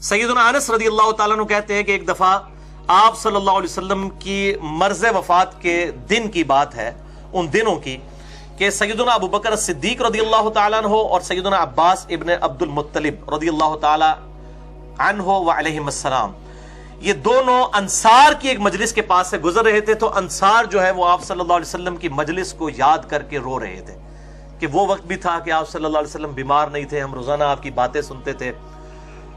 سیدنا انس رضی اللہ تعالیٰ عنہ کہتے ہیں کہ ایک دفعہ آپ صلی اللہ علیہ وسلم کی مرض وفات کے دن کی بات ہے، ان دنوں کی، کہ سیدنا ابو بکر صدیق رضی اللہ تعالیٰ عنہ اور سیدنا عباس ابن عبد المطلب رضی اللہ تعالیٰ عنہ وعلیہم السلام، یہ دونوں انصار کی ایک مجلس کے پاس سے گزر رہے تھے. تو انصار جو ہے وہ آپ صلی اللہ علیہ وسلم کی مجلس کو یاد کر کے رو رہے تھے کہ وہ وقت بھی تھا کہ آپ صلی اللہ علیہ وسلم بیمار نہیں تھے، ہم روزانہ آپ کی باتیں سنتے تھے.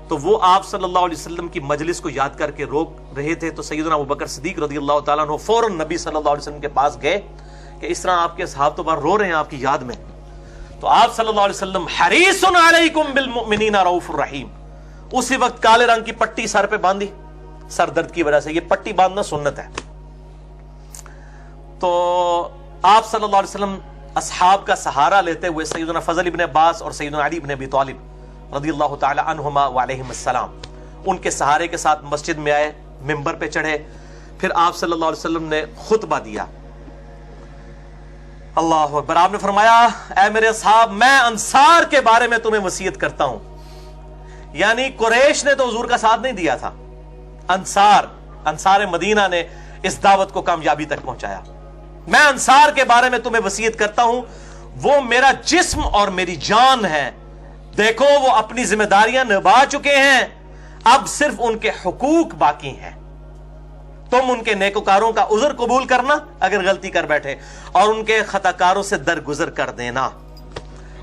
تو وہ آپ صلی اللہ علیہ وسلم کی مجلس کو یاد کر کے رو رہے تھے. تو سیدنا ابو بکر صدیق رضی اللہ تعالیٰ عنہ فوراً نبی صلی اللہ علیہ وسلم کے پاس گئے کہ اس طرح آپ کے اصحاب تو بار رو رہے ہیں آپ کی یاد میں. تو آپ صلی اللہ علیہ وسلم حریص علیکم بالمؤمنین رؤوف الرحیم، اسی وقت کالے رنگ کی پٹی سر پہ باندھی، سر درد کی وجہ سے، یہ پٹی باندھنا سنت ہے. تو آپ صلی اللہ علیہ وسلم اصحاب کا سہارا لیتے ہوئے سیدنا فضل ابن عباس اور سیدنا علی ابن ابی طالب رضی اللہ تعالی عنہما وعلیہم السلام ان کے سہارے کے ساتھ مسجد میں آئے، ممبر پہ چڑھے. پھر آپ صلی اللہ علیہ وسلم نے خطبہ دیا. اللہ اکبر. آپ نے فرمایا اے میرے اصحاب، میں انصار کے بارے میں تمہیں وصیت کرتا ہوں. یعنی قریش نے تو حضور کا ساتھ نہیں دیا تھا، انصار مدینہ نے اس دعوت کو کامیابی تک پہنچایا. میں انصار کے بارے میں تمہیں وصیت کرتا ہوں، وہ میرا جسم اور میری جان ہے. دیکھو وہ اپنی ذمہ داریاں نبھا چکے ہیں، اب صرف ان کے حقوق باقی ہیں. تم ان کے نیکوکاروں کا عذر قبول کرنا اگر غلطی کر بیٹھے، اور ان کے خطاکاروں سے درگزر کر دینا.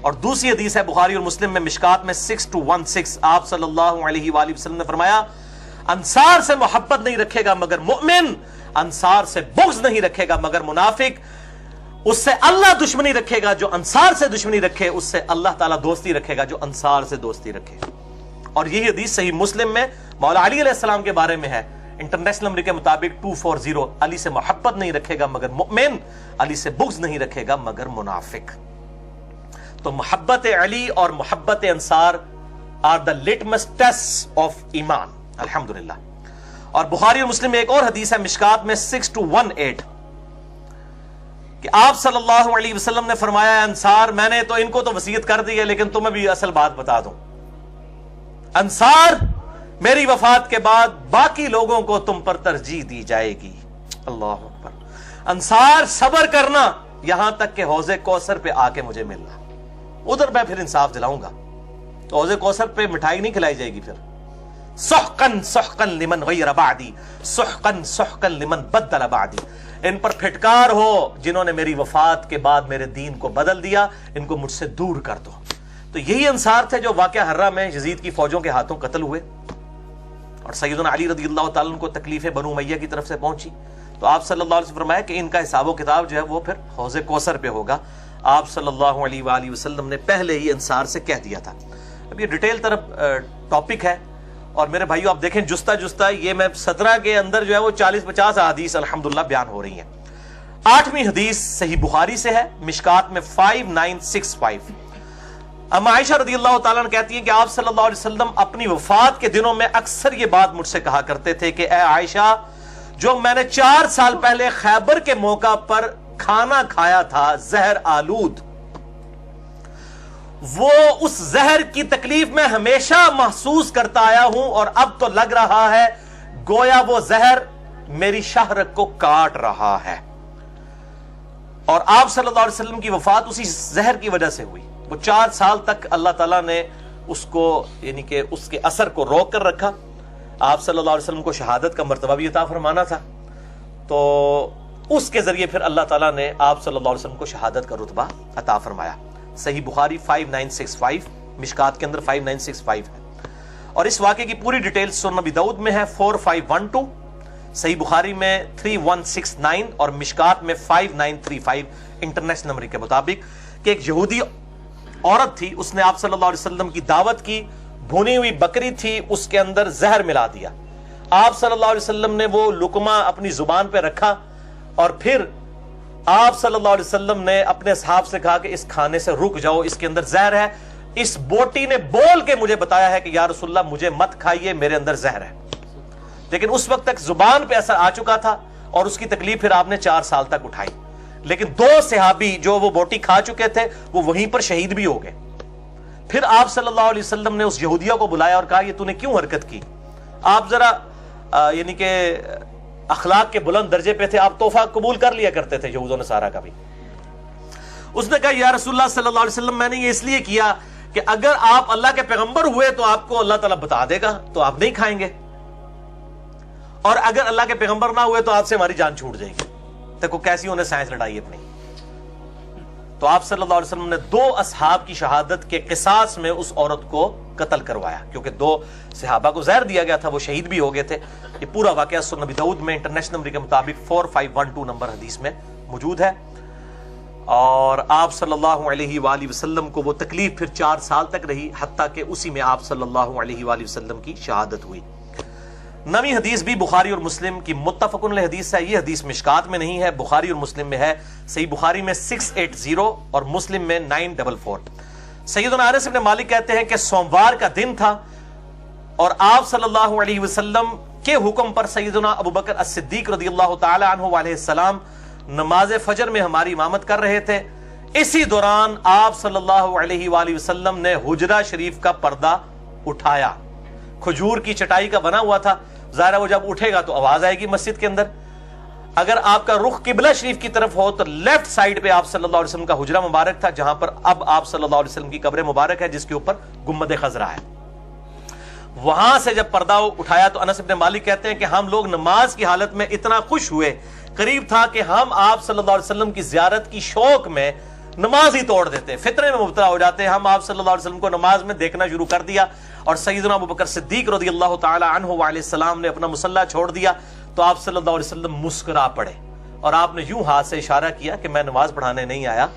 اور دوسری حدیث ہے بخاری اور مسلم میں مشکات میں 6-16، آپ صلی اللہ علیہ وآلہ وسلم نے فرمایا انصار سے محبت نہیں رکھے گا مگر مؤمن، انصار سے بغض نہیں رکھے گا مگر منافق. اس سے اللہ دشمنی رکھے گا جو انصار سے دشمنی رکھے، اس سے اللہ تعالیٰ دوستی رکھے گا جو انصار سے دوستی رکھے. اور یہی حدیث صحیح مسلم میں مولا علی علیہ السلام کے بارے میں ہے، انٹرنیشنل نمبر کے مطابق 240، علی سے محبت نہیں رکھے گا مگر مؤمن، علی سے بغض نہیں رکھے گا مگر منافق. تو محبت علی اور محبت انصار are the litmus test of ایمان، الحمدللہ. اور بخاری اور مسلم میں ایک اور حدیث ہے مشکات میں 6-18 کہ آپ صلی اللہ علیہ وسلم نے فرمایا انصار، میں نے تو ان کو تو وصیت کر دی ہے لیکن تمہیں بھی اصل بات بتا دوں. انصار میری وفات کے بعد باقی لوگوں کو تم پر ترجیح دی جائے گی. اللہ اکبر. انصار صبر کرنا یہاں تک کہ حوض کوثر پہ آ کے مجھے ملنا، ادھر میں پھر انصاف دلاؤں گا. تو حوض کوثر پہ مٹھائی نہیں کھلائی جائے گی. پھر سحقن سحقن لمن غیر بعدی، سحقن سحقن لمن بدل بعدی. ان پر پھٹکار ہو جنہوں نے میری وفات کے بعد میرے دین کو بدل دیا، ان کو مجھ سے دور کر دو. تو یہی انصار تھے جو واقعہ حرہ میں یزید کی فوجوں کے ہاتھوں قتل ہوئے، اور سیدنا علی رضی اللہ تعالیٰ عنہ کو تکلیفیں بنو امیہ کی طرف سے پہنچی. تو آپ صلی اللہ علیہ وسلم فرمایا کہ ان کا حساب و کتاب جو ہے وہ پھر حوض کوثر پہ ہوگا. آپ صلی اللہ علیہ وآلہ وسلم نے پہلے ہی انصار سے کہہ دیا تھا. اب یہ ڈیٹیل طرف ٹاپک ہے، اور میرے بھائیو آپ دیکھیں جستا جستا یہ میں 17 کے اندر جو ہے وہ 40-50 احادیث الحمدللہ بیان ہو رہی ہیں. 8ویں حدیث صحیح بخاری سے ہے مشکات میں 5965. اما عائشہ رضی اللہ تعالیٰ عنہ کہتی ہیں کہ آپ صلی اللہ علیہ وسلم اپنی وفات کے دنوں میں اکثر یہ بات مجھ سے کہا کرتے تھے کہ اے عائشہ، جو میں نے 4 سال پہلے خیبر کے موقع پر کھانا کھایا تھا زہر آلود، وہ اس زہر کی تکلیف میں ہمیشہ محسوس کرتا آیا ہوں، اور اب تو لگ رہا ہے گویا وہ زہر میری شہرت کو کاٹ رہا ہے. اور آپ صلی اللہ علیہ وسلم کی وفات اسی زہر کی وجہ سے ہوئی. وہ 4 سال تک اللہ تعالیٰ نے اس کو یعنی کہ اس کے اثر کو روک کر رکھا. آپ صلی اللہ علیہ وسلم کو شہادت کا مرتبہ بھی عطا فرمانا تھا، تو اس کے ذریعے پھر اللہ تعالیٰ نے آپ صلی اللہ علیہ وسلم کو شہادت کا رتبہ عطا فرمایا. صحیح بخاری 5965، مشکات کے اندر 5965 ہے. اور اس واقعے کی پوری ڈیٹیل سنن ابی داؤد میں ہے 4512، صحیح بخاری میں 3169 اور مشکات میں 5935 انٹرنیشنل نمبر کے مطابق، کہ ایک یہودی عورت تھی، اس نے آپ صلی اللہ علیہ وسلم کی دعوت کی، بھونی ہوئی بکری تھی، اس کے اندر زہر ملا دیا. آپ صلی اللہ علیہ وسلم نے وہ لقمہ اپنی زبان پہ رکھا، اور پھر آپ صلی اللہ علیہ وسلم نے اپنے اصحاب سے کہا کہ اس کھانے سے رک جاؤ، اس کے اندر زہر ہے. اس بوٹی نے بول کے مجھے بتایا ہے کہ یا رسول اللہ مجھے مت کھائیے، میرے اندر زہر ہے. لیکن اس وقت تک زبان پہ اثر آ چکا تھا، اور اس کی تکلیف پھر آپ نے 4 سال تک اٹھائی. لیکن 2 صحابی جو وہ بوٹی کھا چکے تھے وہ وہیں پر شہید بھی ہو گئے. پھر آپ صلی اللہ علیہ وسلم نے اس یہودیہ کو بلایا اور کہا یہ تو نے کیوں حرکت کی؟ آپ ذرا یعنی کہ اخلاق کے بلند درجے پہ تھے، آپ تحفہ قبول کر لیا کرتے تھے یہود و نصارہ کا بھی۔ اس نے کہا یا رسول اللہ صلی اللہ علیہ وسلم میں نے یہ اس لیے کیا کہ اگر آپ اللہ کے پیغمبر ہوئے تو آپ کو اللہ تعالیٰ بتا دے گا تو آپ نہیں کھائیں گے، اور اگر اللہ کے پیغمبر نہ ہوئے تو آپ سے ہماری جان چھوٹ جائے گی۔ دیکھو کیسی انہیں سائنس لڑائی اپنی۔ تو آپ صلی اللہ علیہ وسلم نے 2 اصحاب کی شہادت کے قصاص میں اس عورت کو قتل کروایا، کیونکہ 2 صحابہ کو زہر دیا گیا تھا، وہ شہید بھی ہو گئے تھے۔ یہ پورا واقعہ سنن نبی داؤد میں انٹرنیشنل نمبر کے مطابق 4512 نمبر حدیث میں موجود ہے۔ اور آپ صلی اللہ علیہ وآلہ وسلم کو وہ تکلیف پھر 4 سال تک رہی، حتیٰ کہ اسی میں آپ صلی اللہ علیہ وآلہ وسلم کی شہادت ہوئی۔ نویں حدیث بھی بخاری اور مسلم کی متفق علیہ حدیث ہے۔ یہ حدیث مشکات میں نہیں ہے، بخاری اور مسلم میں ہے۔ صحیح بخاری میں 680 اور مسلم میں 944۔ سیدنا انس بن مالک کہتے ہیں کہ سوموار کا دن تھا اور آپ صلی اللہ علیہ وسلم کے حکم پر سیدنا ابوبکر الصدیق رضی اللہ تعالی عنہ وعلیہ السلام نماز فجر میں ہماری امامت کر رہے تھے۔ اسی دوران آپ صلی اللہ علیہ وآلہ وسلم نے حجرہ شریف کا پردہ اٹھایا۔ کھجور کی چٹائی کا بنا ہوا تھا، ظاہر ہے وہ جب اٹھے گا تو آواز آئے گی مسجد کے اندر۔ اگر آپ کا رخ قبلہ شریف کی طرف ہو تو لیفٹ سائیڈ پہ آپ صلی اللہ علیہ وسلم کا حجرہ مبارک تھا، جہاں پر اب آپ صلی اللہ علیہ وسلم کی قبر مبارک ہے، جس کے اوپر گنبد خضرا ہے۔ وہاں سے جب پردہ اٹھایا تو انس بن مالک کہتے ہیں کہ ہم لوگ نماز کی حالت میں اتنا خوش ہوئے، قریب تھا کہ ہم آپ صلی اللہ علیہ وسلم کی زیارت کی شوق میں نماز ہی توڑ دیتے، فطرے میں مبتلا ہو جاتے۔ ہم آپ صلی اللہ علیہ وسلم کو نماز میں دیکھنا شروع کر دیا، اور سیدنا ابوبکر صدیق رضی اللہ تعالی عنہ وعلیہ السلام نے اپنا مصلی چھوڑ دیا تو آپ صلی اللہ علیہ وسلم مسکرا پڑے، اور آپ نے یوں ہاتھ سے اشارہ کیا کہ میں نماز پڑھانے نہیں آیا،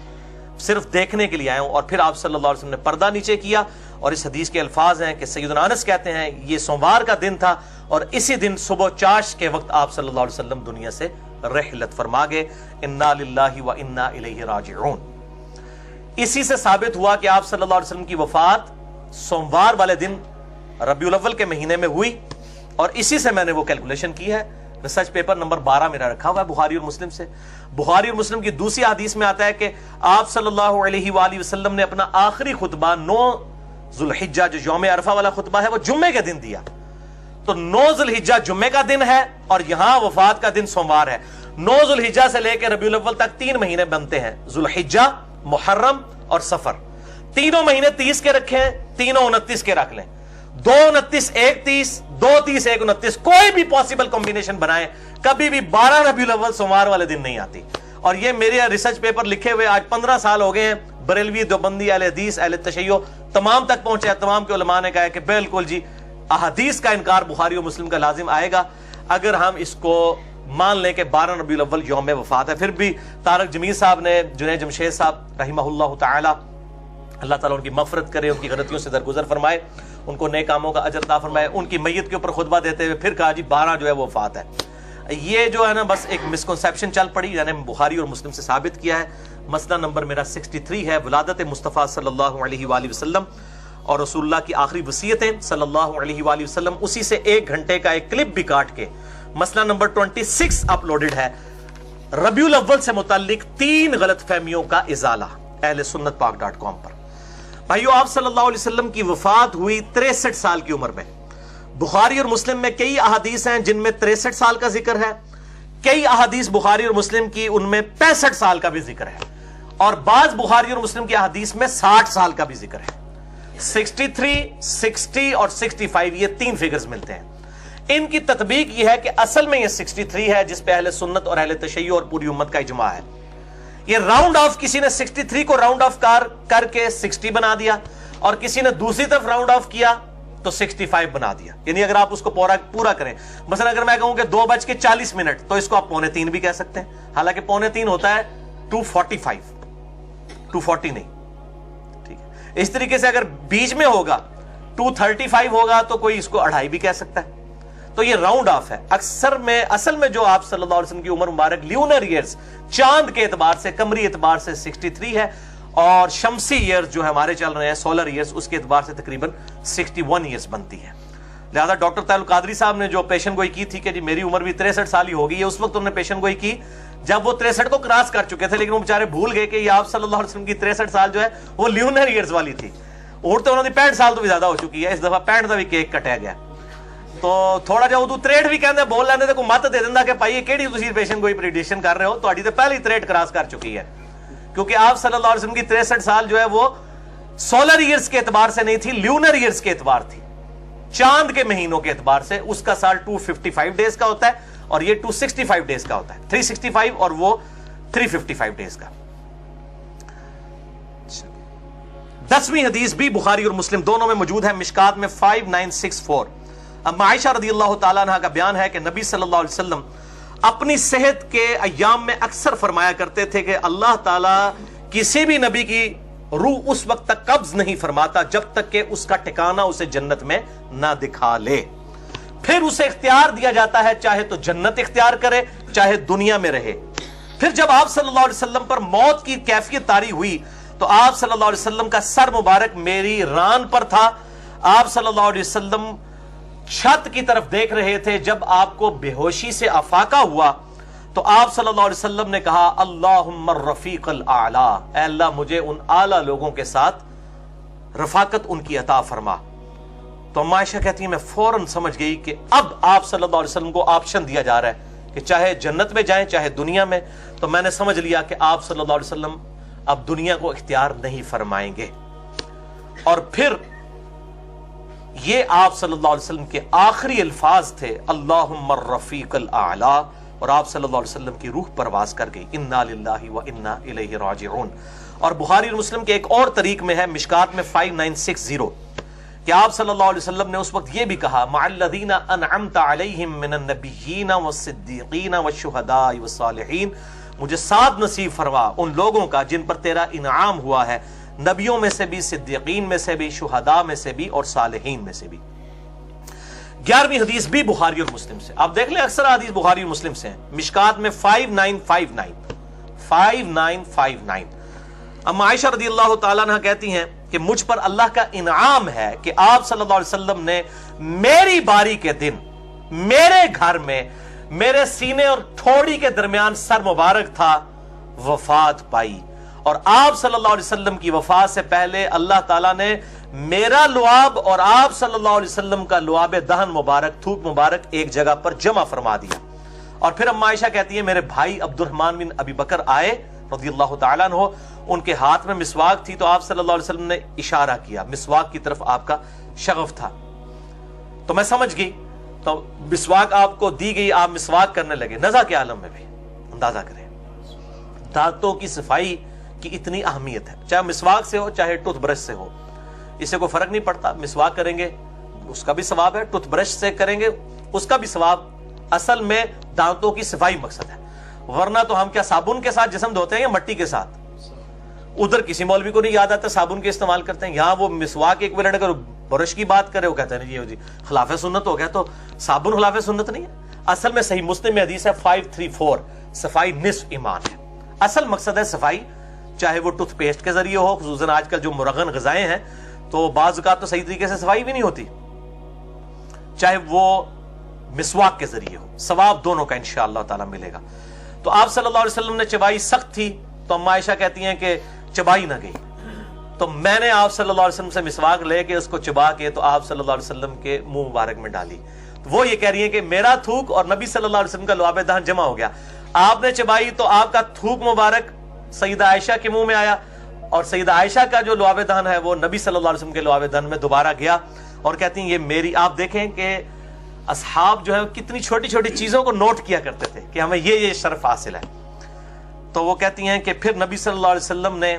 صرف دیکھنے کے لیے آیا ہوں۔ اور پھر آپ صلی اللہ علیہ وسلم نے پردہ نیچے کیا، اور اس حدیث کے الفاظ ہیں کہ سیدنا انس کہتے ہیں یہ سوموار کا دن تھا، اور اسی دن صبح چاش کے وقت آپ صلی اللہ علیہ وسلم دنیا سے رحلت فرما گئے۔ انا للہ و انا الیہ راجعون۔ اسی سے ثابت ہوا کہ آپ صلی اللہ علیہ وسلم کی وفات سوموار والے دن ربیع الاول کے مہینے میں ہوئی، اور اسی سے میں نے وہ کیلکولیشن کی ہے۔ ریسرچ پیپر نمبر 12 میرا رکھا ہوا ہے بخاری اور مسلم سے۔ بخاری اور مسلم کی دوسری حدیث میں آتا ہے کہ آپ صلی اللہ علیہ وآلہ وسلم نے اپنا آخری خطبہ 9 ذوالحجہ جو یوم عرفہ والا خطبہ ہے وہ جمعے کے دن دیا۔ تو 9 ذوالحجہ جمعے کا دن ہے، اور یہاں وفات کا دن سوموار ہے۔ 9 ذوالحجہ سے لے کے ربیع الاول تک 3 مہینے بنتے ہیں، ذوالحجہ، محرم اور سفر۔ تینوں مہینے 30 کے رکھیں، تینوں 29 کے رکھ لیں، 2 29 1 30، 2 30 1 29، کوئی بھی پاسبل کمبینیشن بنائیں، کبھی بھی 12 ربیع الاول سوموار والے دن نہیں آتی۔ اور یہ میرے ریسرچ پیپر لکھے ہوئے آج 15 سال ہو گئے ہیں، بریلوی، دیوبندی، اہل حدیث، اہل تشیع تمام تک پہنچے، تمام کے علماء نے کہا ہے کہ بالکل جی احادیث کا انکار بخاری و مسلم کا لازم آئے گا اگر ہم اس کو مان لیں کہ 12 ربیع الاول یوم وفات ہے۔ پھر بھی طارق جمیل صاحب نے، جنید جمشید صاحب رحمہ اللہ تعالی، اللہ تعالیٰ ان کی مغفرت کرے، ان کی غلطیوں سے درگزر فرمائے، ان کو نیک کاموں کا اجر عطا فرمائے، ان کی میت کے اوپر خطبہ دیتے ہوئے پھر کہا جی 12 جو ہے وہ وفات ہے۔ یہ جو ہے نا بس ایک مسکنسیپشن چل پڑی، یعنی بخاری اور مسلم سے ثابت کیا ہے۔ مسئلہ نمبر میرا 63 ہے، ولادت مصطفیٰ صلی اللہ علیہ وآلہ وسلم اور رسول اللہ کی آخری وصیتیں صلی اللہ علیہ وآلہ وسلم، اسی سے 1 گھنٹے کا ایک کلپ بھی کاٹ کے مسئلہ نمبر 26 اپلوڈڈ ہے۔ ربیع الاول سے متعلق 3 غلط فہمیوں کا ازالہ اہل سنت پاک.com پر۔ بھائیو، آپ صلی اللہ علیہ وسلم کی وفات ہوئی 63 سال کی عمر میں۔ بخاری اور مسلم میں کئی احادیث ہیں جن میں 63 سال کا ذکر ہے، کئی احادیث بخاری اور مسلم کی ان میں 65 سال کا بھی ذکر ہے، اور بعض بخاری اور مسلم کی احادیث میں 60 سال کا بھی ذکر ہے۔ 63، 60 اور 65 یہ 3 فگرز ملتے ہیں۔ ان کی تطبیق یہ ہے کہ اصل میں یہ 63 ہے جس پہ اہل سنت اور اہل تشیع اور پوری امت کا اجماع ہے۔ یہ راؤنڈ آف، کسی نے 63 کو راؤنڈ آف کر کے 60 بنا دیا، اور کسی نے دوسری طرف راؤنڈ آف کیا تو 65 بنا دیا۔ یعنی اگر آپ اس کو پورا کریں، مثلا اگر میں کہوں کہ 2:40 تو اس کو آپ 2:45 بھی کہہ سکتے ہیں، حالانکہ 2:45 ہوتا ہے 2:45، 2:40 نہیں، ٹھیک ہے۔ اس طریقے سے اگر بیچ میں ہوگا 2:35 ہوگا تو کوئی اس کو 2:30 بھی کہہ سکتا ہے۔ تو یہ راؤنڈ آف ہے۔ اصل میں جو آپ صلی اللہ علیہ وسلم کی عمر مبارک لیونر ایئرز، چاند کے اعتبار سے، قمری اعتبار سے 63 ہے، اور شمسی ایئرز جو ہمارے چل رہے ہیں سولر ایئرز، اس کے اعتبار سے تقریباً 61 ایئرز بنتی ہے۔ لہذا ڈاکٹر طاہر القادری صاحب نے جو پیشن گوئی کی تھی کہ جی میری عمر بھی 63 سال ہی ہوگی، اس وقت انہوں نے پیشن گوئی کی جب وہ 63 کو کراس کر چکے تھے، لیکن وہ بیچارے بھول گئے کہ یہ آپ صلی اللہ علیہ وسلم کی 63 سال جو ہے وہ لیونر ایئرز والی تھی۔ اونٹ تو انہوں نے 65 سال تو بھی زیادہ ہو چکی ہے, اس دفعہ 65 کا بھی کیک کٹیا گیا. تو تھوڑا جہا اردو تریٹ بھی کہتے بول لینے تے کوئی مت دے دینا کہ بھائی کیڑی تسی پیشن کوئی پریڈکشن کر رہے ہو, تہاڈی تے پہلی تریٹ کراس کر چکی ہے. کیونکہ آپ صلی اللہ علیہ وسلم کی 63 سال جو ہے وہ سولر ایئرز کے اعتبار سے نہیں تھی, لیونر ایئرز کے اعتبار تھی, چاند کے مہینوں کے اعتبار سے. اس کا سال 255 ڈیز کا ہوتا ہے اور یہ 265 ڈیز کا ہوتا ہے, 365 اور وہ 355 ڈیز کا. 10ویں حدیث بھی بخاری اور مسلم دونوں میں موجود ہے, مشکات میں 5964. اما عائشہ رضی اللہ تعالیٰ عنہ کا بیان ہے کہ نبی صلی اللہ علیہ وسلم اپنی صحت کے ایام میں اکثر فرمایا کرتے تھے کہ اللہ تعالیٰ کسی بھی نبی کی روح اس وقت تک قبض نہیں فرماتا جب تک کہ اس کا ٹھکانہ اسے جنت میں نہ دکھا لے. پھر اسے اختیار دیا جاتا ہے, چاہے تو جنت اختیار کرے چاہے دنیا میں رہے. پھر جب آپ صلی اللہ علیہ وسلم پر موت کی کیفیت طاری ہوئی تو آپ صلی اللہ علیہ وسلم کا سر مبارک میری ران پر تھا. آپ صلی اللہ علیہ وسلم چھت کی طرف دیکھ رہے تھے. جب آپ کو بے ہوشی سے افاقہ ہوا تو آپ صلی اللہ علیہ وسلم نے کہا اللہم الرفیق الاعلی, اے اللہ مجھے ان اعلیٰ لوگوں کے ساتھ رفاقت ان کی عطا فرما. تو اما عائشہ کہتی ہیں میں فوراً سمجھ گئی کہ اب آپ صلی اللہ علیہ وسلم کو آپشن دیا جا رہا ہے کہ چاہے جنت میں جائیں چاہے دنیا میں. تو میں نے سمجھ لیا کہ آپ صلی اللہ علیہ وسلم اب دنیا کو اختیار نہیں فرمائیں گے. اور پھر یہ آپ صلی اللہ علیہ وسلم کے آخری الفاظ تھے اللہم الرفیق الاعلی, اور آپ صلی اللہ علیہ وسلم کی روح پرواز کر گئی. انا للہ و انا الیہ راجعون. اور بخاری اور مسلم کے ایک اور طریق میں ہے, مشکات میں 5960, کہ آپ صلی اللہ علیہ وسلم نے اس وقت یہ بھی کہا مع الذین انعمت علیہم من النبیین والصدیقین والشہداء والصالحین, مجھے ساتھ نصیب فرما ان لوگوں کا جن پر تیرا انعام ہوا ہے, نبیوں میں سے بھی, صدیقین میں سے بھی, شہداء میں سے بھی اور صالحین میں سے بھی. 11ویں حدیث بھی بخاری اور مسلم سے. آپ دیکھ لیں اکثر حدیث بخاری اور مسلم سے ہیں, مشکات میں 5959. اما عائشہ رضی اللہ تعالیٰ عنہ کہتی ہیں کہ مجھ پر اللہ کا انعام ہے کہ آپ صلی اللہ علیہ وسلم نے میری باری کے دن میرے گھر میں میرے سینے اور تھوڑی کے درمیان سر مبارک تھا, وفات پائی. اور آپ صلی اللہ علیہ وسلم کی وفات سے پہلے اللہ تعالیٰ نے میرا لعاب اور آپ صلی اللہ علیہ وسلم کا لعاب دہن مبارک, تھوک مبارک ایک جگہ پر جمع فرما دیا. اور پھر اما عائشہ کہتی ہیں میرے بھائی عبد الرحمن بن ابی بکر آئے رضی اللہ تعالیٰ عنہ, ان کے ہاتھ میں مسواک تھی تو آپ صلی اللہ علیہ وسلم نے اشارہ کیا, مسواک کی طرف آپ کا شغف تھا. تو میں سمجھ گئی, تو مسواک آپ کو دی گئی, آپ مسواک کرنے لگے. نزا کے عالم میں بھی اندازہ کریں دانتوں کی صفائی کی اتنی اہمیت ہے, چاہے مسواک سے ہو چاہے ٹوتھ برش سے ہو, اس سے کوئی فرق نہیں پڑتا. مسواک کریں گے اس کا بھی ثواب ہے, ٹوتھ برش سے کریں گے اس کا بھی ثواب. اصل میں دانتوں کی صفائی مقصد ہے, ورنہ تو ہم کیا صابن کے ساتھ جسم دھوتے ہیں یا مٹی کے ساتھ؟ ادھر کسی مولوی کو نہیں یاد آتا صابن کے استعمال کرتے ہیں, یہاں وہ مسواک ایک منٹ اگر برش کی بات کرے وہ کہتے ہیں جی خلاف سنت ہو گیا, تو صابن خلاف سنت نہیں ہے. اصل میں صحیح مسلم میں حدیث ہے 534, صفائی نصف ایمان ہے. اصل مقصد ہے صفائی, چاہے وہ ٹوتھ پیسٹ کے ذریعے ہو, خصوصاً آج کل جو مرغن غذائیں ہیں تو بعض اوقات تو صحیح طریقے سے صفائی بھی نہیں ہوتی, چاہے وہ مسواک کے ذریعے ہو, ثواب دونوں کا انشاءاللہ تعالی ملے گا. تو آپ صلی اللہ علیہ وسلم نے چبائی سخت تھی تو اما عائشہ کہتی ہیں کہ چبائی نہ گئی, تو میں نے آپ صلی اللہ علیہ وسلم سے مسواک لے کے اس کو چبا کے تو آپ صلی اللہ علیہ وسلم کے منہ مبارک میں ڈالی. تو وہ یہ کہہ رہی ہیں کہ میرا تھوک اور نبی صلی اللہ علیہ وسلم کا لعاب دہن جمع ہو گیا. آپ نے چبائی تو آپ کا تھوک مبارک سیدہ عائشہ کے منہ میں آیا, اور سیدہ عائشہ کا جو لعاب دہن ہے وہ نبی صلی اللہ علیہ وسلم کے لعاب دہن میں دوبارہ گیا. اور کہتی ہیں یہ میری, آپ دیکھیں کہ اصحاب جو ہے کتنی چھوٹی چھوٹی چیزوں کو نوٹ کیا کرتے تھے کہ ہمیں یہ شرف حاصل ہے. تو وہ کہتی ہیں کہ پھر نبی صلی اللہ علیہ وسلم نے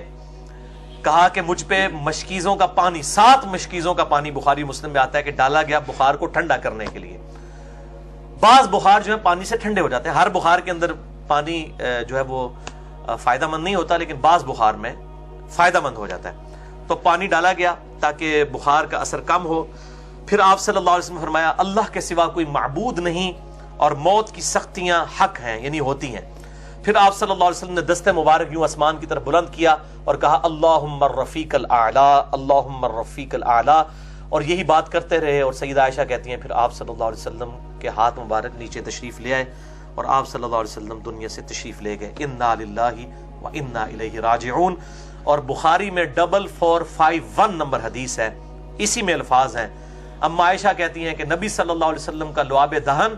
کہا کہ مجھ پہ مشکیزوں کا پانی, 7 مشکیزوں کا پانی بخاری مسلم میں آتا ہے کہ ڈالا گیا بخار کو ٹھنڈا کرنے کے لیے. بعض بخار جو ہے پانی سے ٹھنڈے ہو جاتے ہیں, ہر بخار کے اندر پانی جو ہے وہ فائدہ مند نہیں ہوتا, لیکن بعض بخار میں فائدہ مند ہو جاتا ہے. تو پانی ڈالا گیا تاکہ بخار کا اثر کم ہو. پھر آپ صلی اللہ علیہ وسلم نے فرمایا اللہ کے سوا کوئی معبود نہیں اور موت کی سختیاں حق ہیں, یعنی ہوتی ہیں. پھر آپ صلی اللہ علیہ وسلم نے دست مبارک یوں آسمان کی طرف بلند کیا اور کہا اللہم الرفیق الاعلی, اللہم الرفیق الاعلی, اور یہی بات کرتے رہے. اور سیدہ عائشہ کہتی ہیں پھر آپ صلی اللہ علیہ وسلم کے ہاتھ مبارک نیچے تشریف لے آئے اور آپ صلی اللہ علیہ وسلم دنیا سے تشریف لے گئے. انا للہ و انا الیہ راجعون. اور بخاری میں 4451 نمبر حدیث ہے. اسی میں الفاظ ہیں. اما عائشہ کہتی ہیں کہ نبی صلی اللہ علیہ وسلم کا لعاب دہن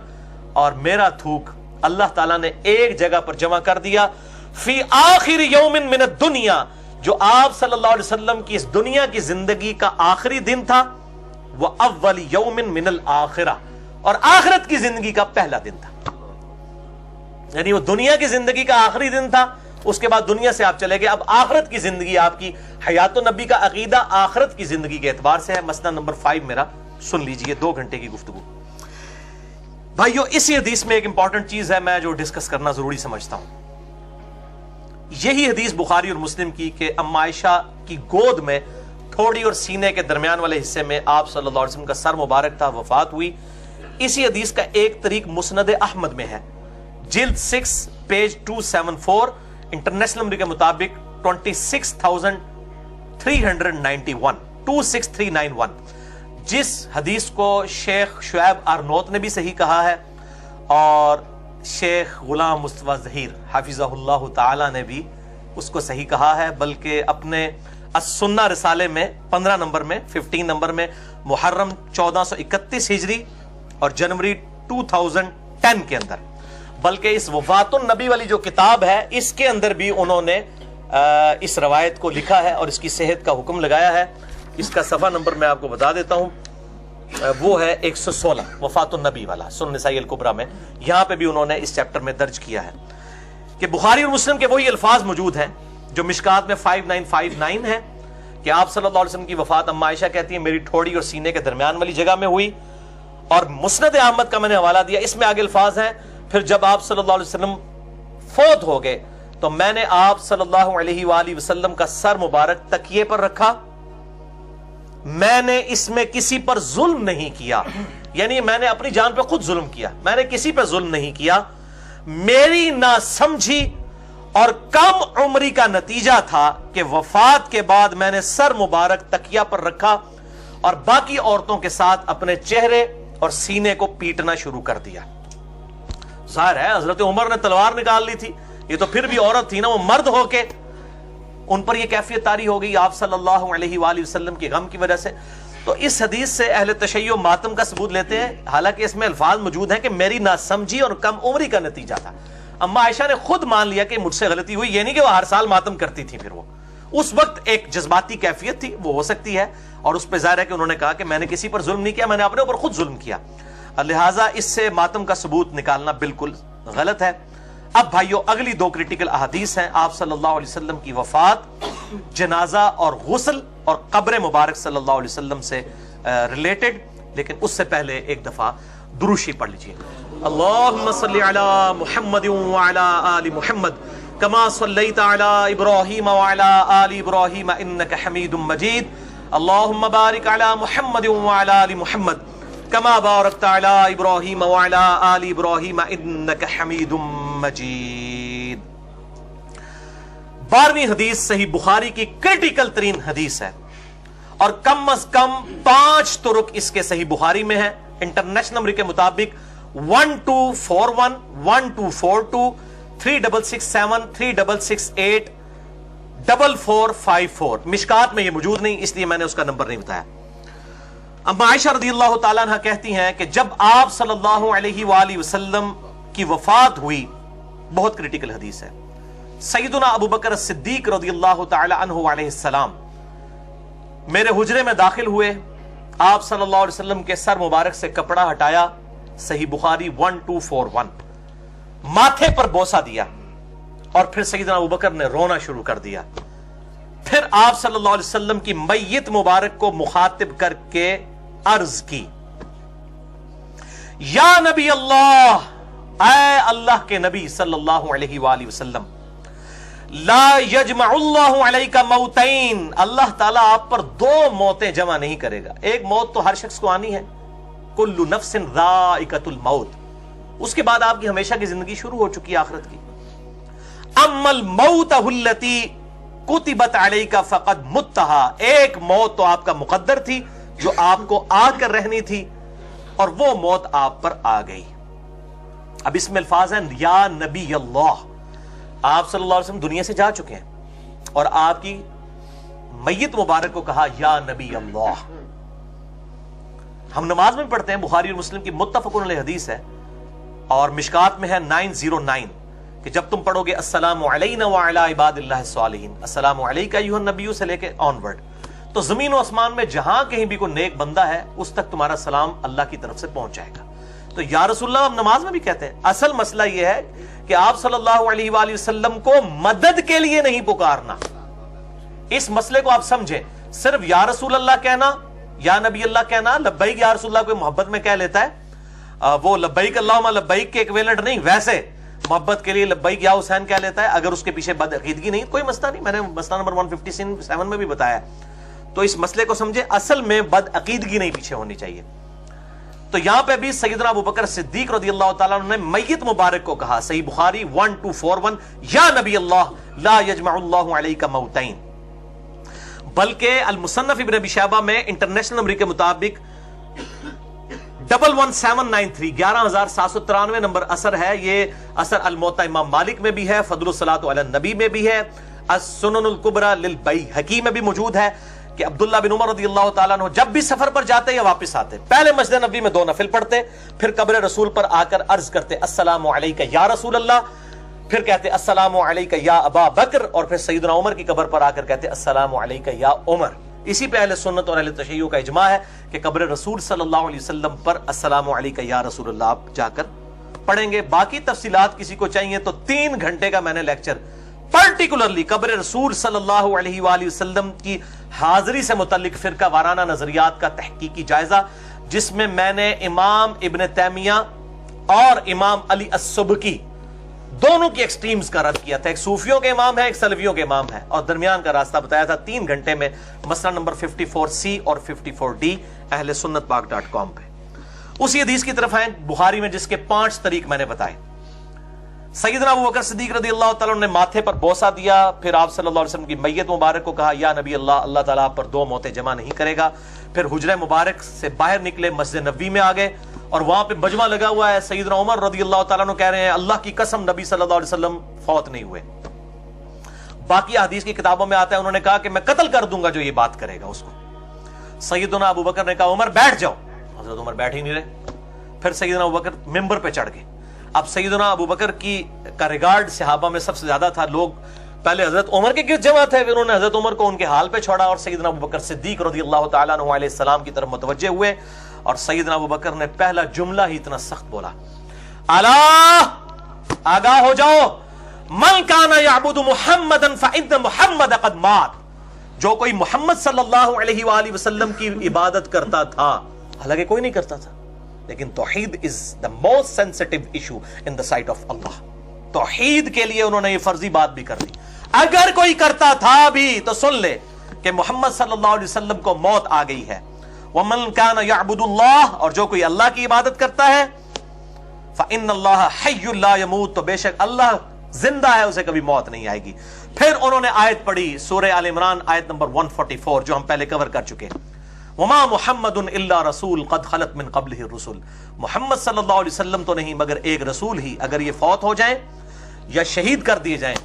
اور میرا تھوک اللہ تعالیٰ نے ایک جگہ پر جمع کر دیا فی آخر یوم من الدنیا, جو آپ صلی اللہ علیہ وسلم کی اس دنیا کی زندگی کا آخری دن تھا, وہ اول یوم من الآخرہ, اور آخرت کی زندگی کا پہلا دن تھا. یعنی وہ دنیا کی زندگی کا آخری دن تھا, اس کے بعد دنیا سے آپ چلے گئے. اب آخرت کی زندگی آپ کی, حیات النبی کا عقیدہ آخرت کی زندگی کے اعتبار سے ہے. مسئلہ نمبر 5 میرا سن لیجئے, 2 گھنٹے کی گفتگو. بھائیو اسی حدیث میں ایک امپورٹنٹ چیز ہے میں جو ڈسکس کرنا ضروری سمجھتا ہوں. یہی حدیث بخاری اور مسلم کی کہ اما عائشہ کی گود میں تھوڑی اور سینے کے درمیان والے حصے میں آپ صلی اللہ علیہ وسلم کا سر مبارک تھا, وفات ہوئی. اسی حدیث کا ایک طریق مسند احمد میں ہے, جلد 6 پیج 274, انٹرنیشنل نمبر کے مطابق 26391 جس حدیث کو شیخ شعیب ارنوت نے بھی صحیح کہا ہے اور شیخ غلام مصطفیٰ ظہیر حافظہ اللہ تعالی نے بھی اس کو صحیح کہا ہے, بلکہ اپنے السنہ رسالے میں 15 نمبر میں 15 نمبر میں محرم 1431 ہجری اور جنوری 2010 کے اندر, بلکہ اس وفات النبی والی جو کتاب ہے اس کے اندر بھی انہوں نے اس روایت کو لکھا ہے اور اس کی صحت کا حکم لگایا ہے. اس کا صفحہ نمبر میں آپ کو بتا دیتا ہوں, وہ ہے 116 وفات النبی والا سنن نسائی الکبریٰ میں. یہاں پہ بھی انہوں نے اس چیپٹر میں درج کیا ہے کہ بخاری اور مسلم کے وہی الفاظ موجود ہیں جو مشکات میں 5959 ہے کہ آپ صلی اللہ علیہ وسلم کی وفات اما عائشہ کہتی ہیں میری ٹھوڑی اور سینے کے درمیان والی جگہ میں ہوئی. اور مسند احمد کا میں نے حوالہ دیا, اس میں آگے الفاظ ہیں پھر جب آپ صلی اللہ علیہ وسلم فوت ہو گئے تو میں نے آپ صلی اللہ علیہ وآلہ وسلم کا سر مبارک تکیے پر رکھا, میں نے اس میں کسی پر ظلم نہیں کیا, یعنی میں نے اپنی جان پہ خود ظلم کیا, میں نے کسی پہ ظلم نہیں کیا. میری ناسمجھی اور کم عمری کا نتیجہ تھا کہ وفات کے بعد میں نے سر مبارک تکیہ پر رکھا اور باقی عورتوں کے ساتھ اپنے چہرے اور سینے کو پیٹنا شروع کر دیا. ظاہر ہے حضرت عمر نے تلوار نکال لی تھی, یہ تو پھر بھی عورت تھی نا, وہ مرد ہو کے ان پر یہ کیفیت طاری ہو گئی آپ صلی اللہ علیہ وآلہ وسلم کی غم کی وجہ سے. تو اس حدیث سے اہل تشیع ماتم کا ثبوت لیتے ہیں, حالانکہ اس میں الفاظ موجود ہیں کہ میری ناسمجھی اور کم عمری کا نتیجہ تھا. اما عائشہ نے خود مان لیا کہ مجھ سے غلطی ہوئی, یہ نہیں کہ وہ ہر سال ماتم کرتی تھی, پھر وہ اس وقت ایک جذباتی کیفیت تھی, وہ ہو سکتی ہے, اور اس پہ ظاہر ہے کہ انہوں نے کہا کہ میں نے کسی پر ظلم نہیں کیا, میں نے اپنے اوپر خود ظلم کیا, لہٰذا اس سے ماتم کا ثبوت نکالنا بالکل غلط ہے. اب بھائیو اگلی 2 کریٹیکل احادیث ہیں آپ صلی اللہ علیہ وسلم کی وفات, جنازہ اور غسل اور قبر مبارک صلی اللہ علیہ وسلم سے ریلیٹڈ, لیکن اس سے پہلے ایک دفعہ دروشی پڑھ لیجئے. اللہم صلی علی محمد وعلی آل محمد کما صلیت علی ابراہیم وعلی آل ابراہیم انک حمید مجید. اللہم بارک علی محمد وعلی آل محمد کما بارکت علی ابراہیم وعلی آل ابراہیم انک حمید مجید. 12ویں حدیث صحیح بخاری کی کریٹیکل ترین حدیث ہے اور کم از کم 5 طرق اس کے صحیح بخاری میں ہیں. انٹرنیشنل نمبر کے مطابق 1241 1242 3667 3668 4454. مشکات میں یہ موجود نہیں, اس لیے میں نے اس کا نمبر نہیں بتایا. اما عائشہ رضی اللہ تعالیٰ عنہ کہتی ہیں کہ جب آپ صلی اللہ علیہ وآلہ وسلم کی وفات ہوئی, بہت کریٹیکل حدیث ہے, سیدنا ابو بکر الصدیق رضی اللہ تعالی عنہ علیہ السلام میرے حجرے میں داخل ہوئے, آپ صلی اللہ علیہ وسلم کے سر مبارک سے کپڑا ہٹایا, صحیح بخاری 1241, ماتھے پر بوسہ دیا اور پھر سیدنا ابو بکر نے رونا شروع کر دیا. پھر آپ صلی اللہ علیہ وسلم کی میت مبارک کو مخاطب کر کے عرض کی, یا نبی اللہ, اے اللہ کے نبی صلی اللہ علیہ وآلہ وسلم, لا یجمع اللہ علیک موتین, اللہ تعالیٰ آپ پر 2 موتیں جمع نہیں کرے گا. ایک موت تو ہر شخص کو آنی ہے, کل نفس ذائقۃ الموت, اس کے بعد آپ کی ہمیشہ کی زندگی شروع ہو چکی ہے آخرت کی. اما الموت التی کتبت علیک فقد متہا, ایک موت تو آپ کا مقدر تھی جو آپ کو آ کر رہنی تھی اور وہ موت آپ پر آ گئی. اب اس میں الفاظ ہیں یا نبی اللہ, آپ صلی اللہ علیہ وسلم دنیا سے جا چکے ہیں اور آپ کی میت مبارک کو کہا یا نبی اللہ. ہم نماز میں پڑھتے ہیں, بخاری اور مسلم کی متفقن علیہ حدیث ہے اور مشکات میں ہے 909 کہ جب تم پڑھو گے السلام علینا وعلی عباد اللہ الصالحین, السلام علیکا ایھا النبی سے لے کے آن ورڈ, تو زمین و آسمان میں جہاں کہیں بھی کوئی نیک بندہ ہے اس تک تمہارا سلام اللہ کی طرف سے پہنچ جائے گا. تو یا رسول اللہ ہم نماز میں بھی کہتے ہیں. اصل مسئلہ یہ ہے کہ آپ صلی اللہ علیہ وآلہ وسلم کو مدد کے لیے نہیں پکارنا. اس مسئلے کو آپ سمجھیں. صرف یا رسول اللہ کہنا, یا نبی اللہ کہنا, لبیک یا رسول اللہ کوئی محبت میں کہہ لیتا ہے, وہ لبیک اللہم لبیک کے ایکویلنٹ نہیں, ویسے محبت کے لیے لبیک یا حسین کہہ لیتا ہے اگر اس کے پیچھے بد عقیدگی نہیں, کوئی مسئلہ نہیں. میں نے مسئلہ نمبر 157 میں بھی بتایا. تو اس مسئلے کو سمجھے, اصل میں بد عقیدگی نہیں پیچھے ہونی چاہیے. تو یہاں پہ بھی سیدنا ابوبکر صدیق رضی اللہ تعالیٰ عنہ نے میت مبارک کو کہا, صحیح بخاری 1241, یا نبی اللہ لا یجمع اللہ علیک موتین. بلکہ المصنف ابن ابی شیبہ میں انٹرنیشنل نمبر کے مطابق 11793 11793 نمبر اثر ہے. یہ اثر الموطا امام مالک میں بھی ہے, فضل الصلاۃ علی النبی میں بھی ہے, السنن الکبریٰ للبیہقی میں بھی موجود ہے کہ عبداللہ بن عمر رضی اللہ تعالیٰ عنہ جب بھی سفر پر جاتے یا واپس آتے پہلے مسجد نبوی میں 2 نفل پڑھتے, پھر قبر رسول پر آ کر عرض کرتے السلام علیک یا رسول اللہ, پھر کہتے السلام علیک یا ابا بکر, اور پھر سیدنا عمر کی قبر پر آ کر کہتے السلام علیک یا عمر. اسی پہ اہل سنت اور اہل تشیع کا اجماع ہے کہ قبر رسول صلی اللہ علیہ وسلم پر السلام علیک یا رسول اللہ آپ جا کر پڑھیں گے. باقی تفصیلات کسی کو چاہیے تو 3 گھنٹے کا میں نے لیکچر پرٹیکولرلی قبر رسول صلی اللہ علیہ وآلہ وسلم کی حاضری سے متعلق فرقہ وارانہ نظریات کا تحقیقی جائزہ, جس میں میں نے امام ابن تیمیہ اور امام علی السبکی دونوں کی ایکسٹریمز کا رد کیا تھا. ایک صوفیوں کے امام ہے, ایک سلفیوں کے امام ہے, اور درمیان کا راستہ بتایا تھا 3 گھنٹے میں, مسئلہ نمبر 54C اور 54D اہل سنت پاک.com پہ. اسی حدیث کی طرف آئیں بخاری میں, جس کے 5 طریق میں نے بتائے. سیدنا ابوبکر صدیق رضی اللہ تعالیٰ نے ماتھے پر بوسہ دیا, پھر آپ صلی اللہ علیہ وسلم کی میت مبارک کو کہا یا نبی اللہ, اللہ تعالیٰ آپ پر 2 موتیں جمع نہیں کرے گا. پھر حجرہ مبارک سے باہر نکلے, مسجد نبوی میں آ گئے, اور وہاں پہ مجمع لگا ہوا ہے. سیدنا عمر رضی اللہ تعالیٰ عنہ کہہ رہے ہیں اللہ کی قسم نبی صلی اللہ علیہ وسلم فوت نہیں ہوئے. باقی حدیث کی کتابوں میں آتا ہے انہوں نے کہا کہ میں قتل کر دوں گا جو یہ بات کرے گا اس کو. سیدنا ابوبکر نے کہا عمر بیٹھ جاؤ, حضرت عمر بیٹھ ہی نہیں رہے. پھر سیدنا ابوبکر ممبر پہ چڑھ گئے. اب سیدنا ابوبکر کا ریگارڈ صحابہ میں سب سے زیادہ تھا. لوگ پہلے حضرت عمر کے گرد جمع تھے, پھر انہوں نے حضرت عمر کو ان کے حال پہ چھوڑا اور سیدنا ابوبکر صدیق رضی اللہ تعالیٰ عنہ علیہ السلام کی طرف متوجہ ہوئے. اور سیدنا ابوبکر نے پہلا جملہ ہی اتنا سخت بولا, الا آگاہ ہو جاؤ, من کان یعبد محمدا فإن محمد قد مات. جو کوئی محمد صلی اللہ علیہ وآلہ وسلم کی عبادت کرتا تھا, حالانکہ کوئی نہیں کرتا تھا, لیکن توحید is the most sensitive issue in the sight of Allah. توحید کے لیے انہوں نے یہ فرضی بات بھی کر دی. اگر کوئی کرتا تھا بھی تو سن لے کہ محمد صلی اللہ علیہ وسلم کو موت آ گئی ہے. وَمَنْ كَانَ يَعْبُدُ اللَّهِ, اور جو کوئی اللہ کی عبادت کرتا ہے, فَإِنَّ اللَّهَ حَيٌّ لَا يَمُوتُ, تو بے شک اللہ زندہ ہے, اسے کبھی موت نہیں آئے گی. پھر انہوں نے آیت پڑھی سورہ آل عمران آیت نمبر 144 جو ہم پہلے کور کر چکے. وَمَا مُحَمَّدٌ إِلَّا رَسُولٌ قَدْ خَلَتْ مِن قَبْلِهِ الرُّسُلُ, محمد صلی اللہ علیہ وسلم تو نہیں مگر ایک رسول ہی, اگر یہ فوت ہو جائیں یا شہید کر دیے جائیں,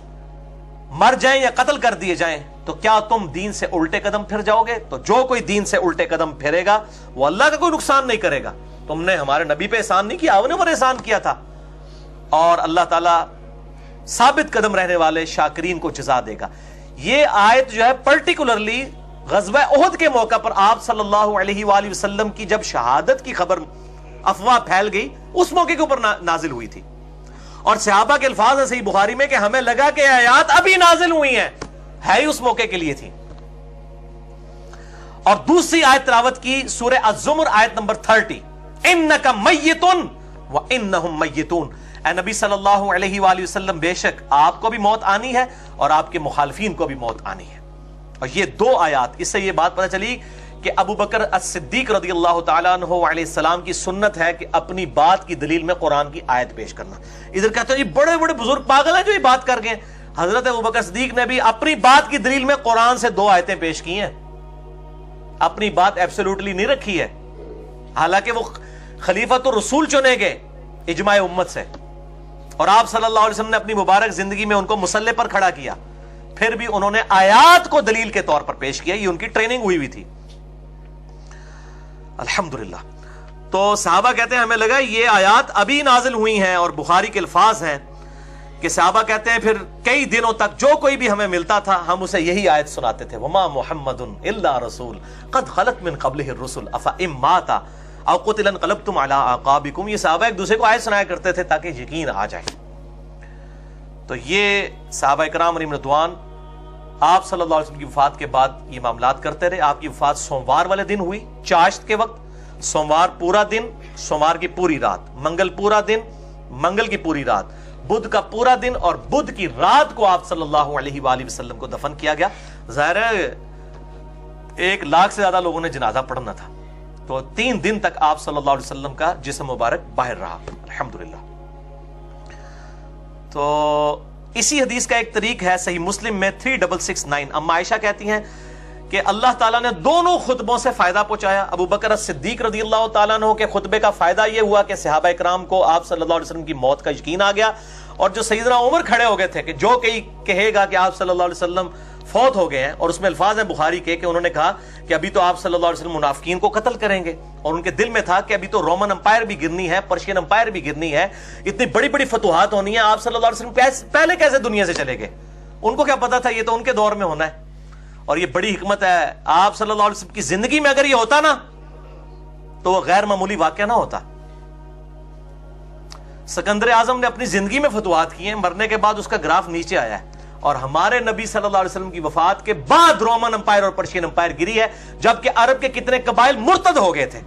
مر جائیں یا قتل کر دیے جائیں, تو کیا تم دین سے الٹے قدم پھر جاؤ گے؟ تو جو کوئی دین سے الٹے قدم پھرے گا وہ اللہ کا کوئی نقصان نہیں کرے گا. تم نے ہمارے نبی پہ احسان نہیں کیا, انہوں نے پر احسان کیا تھا, اور اللہ تعالیٰ ثابت قدم رہنے والے شاکرین کو جزا دے گا. یہ آیت جو ہے پرٹیکولرلی غزوہ احد کے موقع پر آپ صلی اللہ علیہ وآلہ وسلم کی جب شہادت کی خبر افواہ پھیل گئی اس موقع کے اوپر نازل ہوئی تھی. اور صحابہ کے الفاظ ہیں صحیح بخاری میں کہ ہمیں لگا کہ آیات ابھی نازل ہوئی ہیں, ہے ہی اس موقع کے لیے تھی. اور دوسری آیت تلاوت کی سورہ الزمر آیت نمبر 30, انک میت وانہم میتون, اے نبی صلی اللہ علیہ وآلہ وسلم بے شک آپ کو بھی موت آنی ہے اور آپ کے مخالفین کو بھی موت آنی ہے. اور یہ 2 آیات, اس سے یہ بات پتہ چلی کہ ابو بکر الصدیق رضی اللہ تعالیٰ عنہ علیہ السلام کی سنت ہے کہ اپنی بات کی دلیل میں قرآن کی آیت پیش کرنا. ادھر کہتے ہیں یہ بڑے بڑے بزرگ پاگل ہیں جو یہ بات کر گئے. حضرت ابو بکر صدیق نے بھی اپنی بات کی دلیل میں قرآن سے 2 آیتیں پیش کی ہیں, اپنی بات ایبسولوٹلی نہیں رکھی ہے, حالانکہ وہ خلیفۃ الرسول چنے گئے اجماع امت سے, اور آپ صلی اللہ علیہ وسلم نے اپنی مبارک زندگی میں ان کو مسلح پر کھڑا کیا. پھر بھی انہوں نے آیات کو دلیل کے طور پر پیش کیا. یہ ان کی ٹریننگ ہوئی تھی. الحمدللہ. تو صحابہ کہتے ہیں ہمیں لگا یہ آیات ابھی نازل ہوئی ہیں, اور بخاری کے الفاظ ہیں کہ صحابہ کہتے ہیں پھر کئی دنوں تک جو کوئی بھی ہمیں ملتا تھا ہم اسے یہی آیت سناتے تھے, وما محمد الا رسول قد خلت من قبلہ الرسل افئن مات او قتل انقلبتم علی اعقابکم. یہ صحابہ ایک دوسرے کو آیت سنایا کرتے تھے تاکہ یقین آ جائے. تو یہ صحابہ کرام علیہم رضوان آپ صلی اللہ علیہ وسلم کی وفات کے بعد یہ معاملات کرتے رہے. آپ کی وفات سوموار والے دن ہوئی چاشت کے وقت. سوموار پورا دن, سوموار کی پوری رات, منگل پورا دن, منگل کی پوری رات, بدھ کا پورا دن اور بدھ کی رات کو آپ صلی اللہ علیہ وآلہ وسلم کو دفن کیا گیا. ظاہر ہے 100,000 سے زیادہ لوگوں نے جنازہ پڑھنا تھا, تو 3 دن تک آپ صلی اللہ علیہ وسلم کا جسم مبارک باہر رہا. الحمدللہ. تو اسی حدیث کا ایک طریق ہے صحیح مسلم میں 3669. اما عائشہ کہتی ہیں کہ اللہ تعالیٰ نے دونوں خطبوں سے فائدہ پہنچایا. ابو بکر الصدیق رضی اللہ تعالیٰ عنہ کے خطبے کا فائدہ یہ ہوا کہ صحابہ کرام کو آپ صلی اللہ علیہ وسلم کی موت کا یقین آ گیا, اور جو سیدنا عمر کھڑے ہو گئے تھے کہ جو کہے گا کہ آپ صلی اللہ علیہ وسلم فوت ہو گئے ہیں, اور اس میں الفاظ ہیں بخاری کے کہ انہوں نے کہا کہ ابھی تو آپ صلی اللہ علیہ وسلم منافقین کو قتل کریں گے, اور ان کے دل میں تھا کہ ابھی تو رومن امپائر بھی گرنی ہے, پرشین امپائر بھی گرنی ہے, اتنی بڑی بڑی فتوحات ہونی ہیں, آپ صلی اللہ علیہ وسلم پہلے کیسے دنیا سے چلے گئے. ان کو کیا پتا تھا, یہ تو ان کے دور میں ہونا ہے. اور یہ بڑی حکمت ہے, آپ صلی اللہ علیہ وسلم کی زندگی میں اگر یہ ہوتا نا تو وہ غیر معمولی واقعہ نہ ہوتا. سکندر اعظم نے اپنی زندگی میں فتوحات کی ہیں, مرنے کے بعد اس کا گراف نیچے آیا ہے, اور ہمارے نبی صلی اللہ علیہ وسلم کی وفات کے بعد رومن امپائر اور پرشین امپائر گری ہے, جبکہ عرب کے کتنے قبائل مرتد ہو گئے تھے.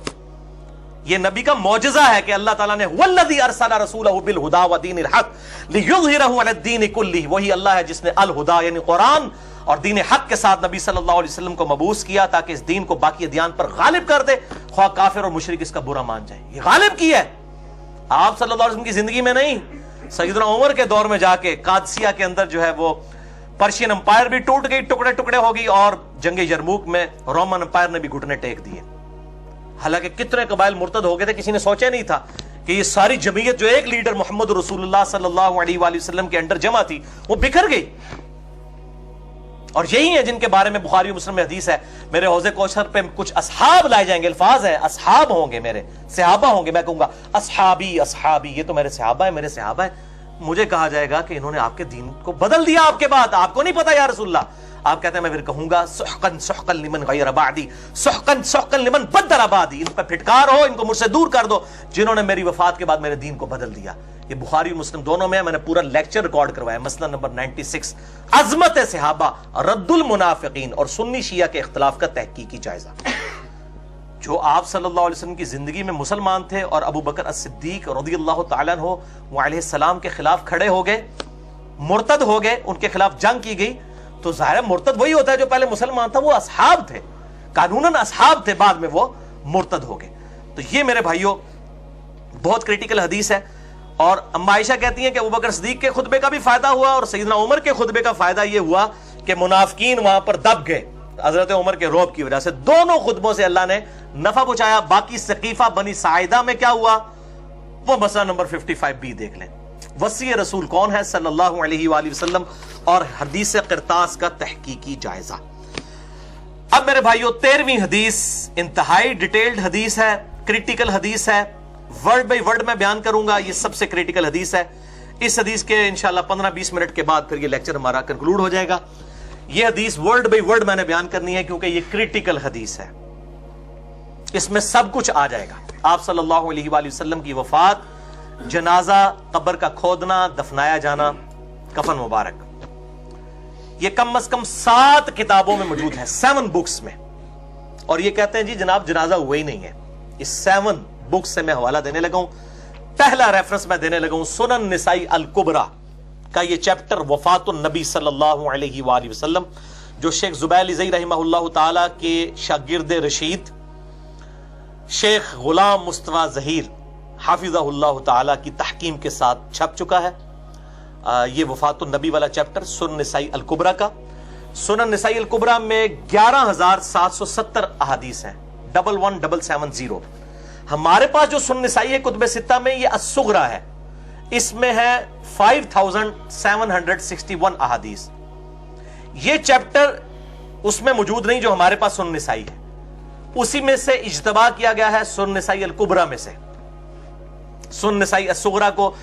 یہ نبی کا معجزہ ہے کہ اللہ تعالیٰ نے والذی ارسل رسولہ بالہدی ودین الحق لیظہرہ علی الدین کلہ, وہی اللہ ہے جس نے الہدی یعنی قرآن اور دین حق کے ساتھ نبی صلی اللہ علیہ وسلم کو مبعوث کیا تاکہ اس دین کو باقی ادیان پر غالب کر دے, خواہ کافر اور مشرک اس کا برا مان جائے. یہ غالب کی ہے آپ صلی اللہ علیہ وسلم کی زندگی میں نہیں, سیدنا عمر کے دور میں جا کے قادسیہ کے اندر جو ہے وہ پرشین امپائر بھی ٹوٹ گئی, ٹکڑے ٹکڑے ہو گئی, اور جنگ یرموک میں رومن امپائر نے بھی گھٹنے ٹیک دیے. حالانکہ کتنے قبائل مرتد ہو گئے تھے, کسی نے سوچا نہیں تھا کہ یہ ساری جمعیت جو ایک لیڈر محمد رسول اللہ صلی اللہ علیہ وآلہ وسلم کے انڈر جمع تھی وہ بکھر گئی. اور یہی ہیں جن کے بارے میں بخاری و مسلم میں حدیث ہے, میرے حوض کوثر پہ کچھ اصحاب لائے جائیں گے, الفاظ ہے اصحاب ہوں گے, میرے صحابہ ہوں گے. میں کہوں گا اصحابی اصحابی, یہ تو میرے صحابہ ہیں, میرے صحابہ ہیں. مجھے کہا جائے گا کہ انہوں نے آپ کے دین کو بدل دیا آپ کے بعد, آپ کو نہیں پتا یا رسول اللہ. آپ کہتے ہیں میں پھر کہوں گا سحقا سحقا لمن غیر بعدی, سحقا سحقا لمن بدل بعدی. ان پہ پھٹکار ہو, ان کو مجھ سے دور کر دو جنہوں نے میری وفات کے بعد میرے دین کو بدل دیا. یہ بخاری و مسلم دونوں میں ہے, میں نے پورا لیکچر ریکارڈ کروایا, مسئلہ نمبر 96, عظمت صحابہ, رد المنافقین اور سنی شیعہ کے اختلاف کا تحقیقی جائزہ. جو آپ صلی اللہ علیہ وسلم کی زندگی میں مسلمان تھے اور ابو بکر الصدیق رضی اللہ تعالیٰ عنہ وہ علیہ السلام کے خلاف کھڑے ہو گئے, مرتد ہو گئے, ان کے خلاف جنگ کی گئی, تو ظاہر مرتد وہی ہوتا ہے جو پہلے مسلمان تھا, وہ اصحاب تھے, قانوناً اصحاب تھے, بعد میں وہ مرتد ہو گئے. تو یہ میرے بھائیوں بہت کریٹیکل حدیث ہے. اور اما عائشہ کہتی ہیں کہ ابو بکر صدیق کے خطبے کا بھی فائدہ ہوا, اور سیدنا عمر کے خطبے کا فائدہ یہ ہوا کہ منافقین وہاں پر دب گئے حضرت عمر کے رعب کی وجہ سے. دونوں خطبوں سے اللہ نے نفع پہنچایا. باقی سقیفہ بنی ساعدہ میں کیا ہوا وہ مسئلہ نمبر 55b دیکھ لیں. وصی رسول کون ہے صلی اللہ علیہ وآلہ وسلم, اور حدیث قرطاس کا تحقیقی جائزہ. اب میرے بھائیو 13ویں حدیث انتہائی ڈیٹیلڈ حدیث ہے, کریٹیکل حدیث ہے, ورڈ بائی ورڈ میں بیان کروں گا. یہ سب سے کریٹیکل حدیث ہے. اس حدیث کے انشاءاللہ 15-20 منٹ کے بعد پھر یہ لیکچر ہمارا کنکلوڈ ہو جائے گا. یہ حدیث ورڈ بائی ورڈ میں نے بیان کرنی ہے کیونکہ یہ کریٹیکل حدیث ہے, اس میں سب کچھ آ جائے گا. آپ صلی اللہ علیہ وآلہ وسلم کی وفات, جنازہ, قبر کا کھودنا, دفنایا جانا, کفن مبارک, یہ کم از کم 7 کتابوں میں موجود ہے, 7 بکس میں. اور یہ کہتے ہیں جی جناب جنازہ ہوا ہی نہیں ہے. اس 7 بکس سے میں حوالہ دینے لگا ہوں. پہلا ریفرنس میں دینے لگا ہوں سنن نسائی الکبریٰ کا یہ چیپٹر, وفات النبی صلی اللہ علیہ وآلہ وسلم, جو شیخ زبیر زئی رحمہ اللہ تعالی کے شاگرد رشید شیخ غلام مصطفیٰ ظہیر حافظہ اللہ تعالی کی تحکیم کے ساتھ چھپ چکا ہے. یہ وفات النبی والا چیپٹر سنن نسائی الکبریٰ کا. سنن نسائی الکبریٰ میں 11,770 احادیث ہیں, 11770. ہمارے پاس جو سنن نسائی ہے کتب ستہ میں, یہ الصغریٰ ہے, اس میں ہے 5761 احادیث. یہ چیپٹر اس میں موجود نہیں جو ہمارے پاس سنن نسائی ہے، اسی میں سے اجتبا کیا گیا ہے سنن نسائی الکبریٰ میں سے۔ سنن نسائی الصغریٰ کو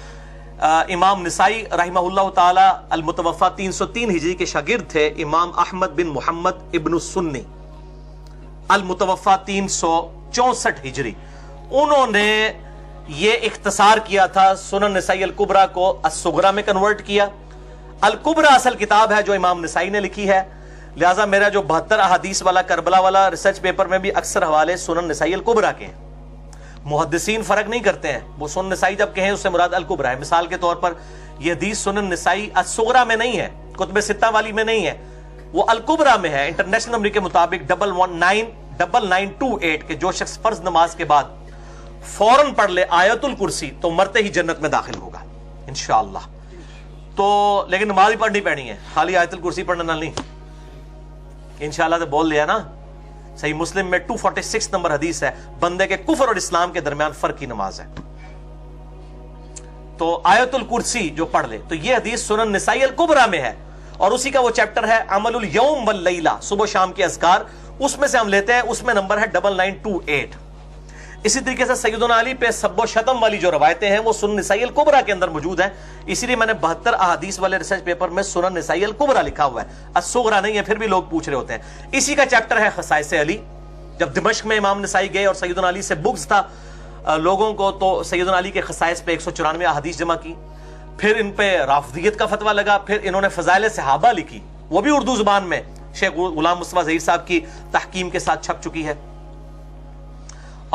امام نسائی رحمہ اللہ تعالی المتوفا 303 ہجری کے شاگرد تھے امام احمد بن محمد ابن السنی المتوفا 364 ہجری، انہوں نے یہ اختصار کیا تھا سنن نسائی الکبریٰ کو الصغریٰ میں کنورٹ کیا۔ الکبریٰ اصل کتاب ہے جو امام نسائی نے لکھی ہے، لہٰذا میرا جو 72 احادیث والا کربلا والا ریسرچ پیپر میں بھی اکثر حوالے سنن نسائی الکبریٰ کے ہیں۔ محدثین فرق نہیں کرتے ہیں، وہ سنن نسائی جب کہیں اس سے مراد الکبریٰ ہے۔ مثال کے طور پر یہ حدیث سنن نسائی الصغریٰ میں نہیں ہے، کتب ستہ والی میں نہیں ہے، وہ الکبریٰ میں ہے۔ انٹرنیشنل نمبر کے مطابق 1199928 کہ جو شخص فرض نماز کے بعد فوراً پڑھ لے آیت الکرسی تو مرتے ہی جنت میں داخل ہوگا انشاءاللہ۔ تو لیکن نماز ہی پڑھنی پڑنی ہے، خالی آیت الکرسی پڑھنا نہ نہیں، انشاءاللہ تو بول لیا نا۔ صحیح مسلم میں 246 نمبر حدیث ہے، بندے کے کفر اور اسلام کے درمیان فرق کی نماز ہے، تو آیت الکرسی جو پڑھ لے۔ تو یہ حدیث سنن نسائی الکبریٰ میں ہے، اور اسی کا وہ چیپٹر ہے عمل الیوم واللیلہ، صبح شام کے اذکار، اس میں سے ہم لیتے ہیں، اس میں نمبر ہے 9928۔ اسی طریقے سے سیدنا علی پہ سب و شتم والی جو روایتیں ہیں وہ سنن نسائی الکبریٰ کے اندر موجود ہیں، اسی لیے میں نے 72 احادیث والے ریسرچ پیپر میں سنن نسائی الکبریٰ لکھا ہوا ہے، الصغریٰ نہیں ہے، پھر بھی لوگ پوچھ رہے ہوتے ہیں۔ اسی کا چیپٹر ہے خصائص علی۔ جب دمشق میں امام نسائی گئے اور سیدنا علی سے بغض تھا لوگوں کو، تو سیدنا علی کے خصائص پہ 194 احادیث جمع کی، پھر ان پہ رافضیت کا فتویٰ لگا، پھر انہوں نے فضائل صحابہ لکھی، وہ بھی اردو زبان میں شیخ غلام مصطفیٰ ظہیر صاحب کی تحکیم کے ساتھ چھپ چکی ہے،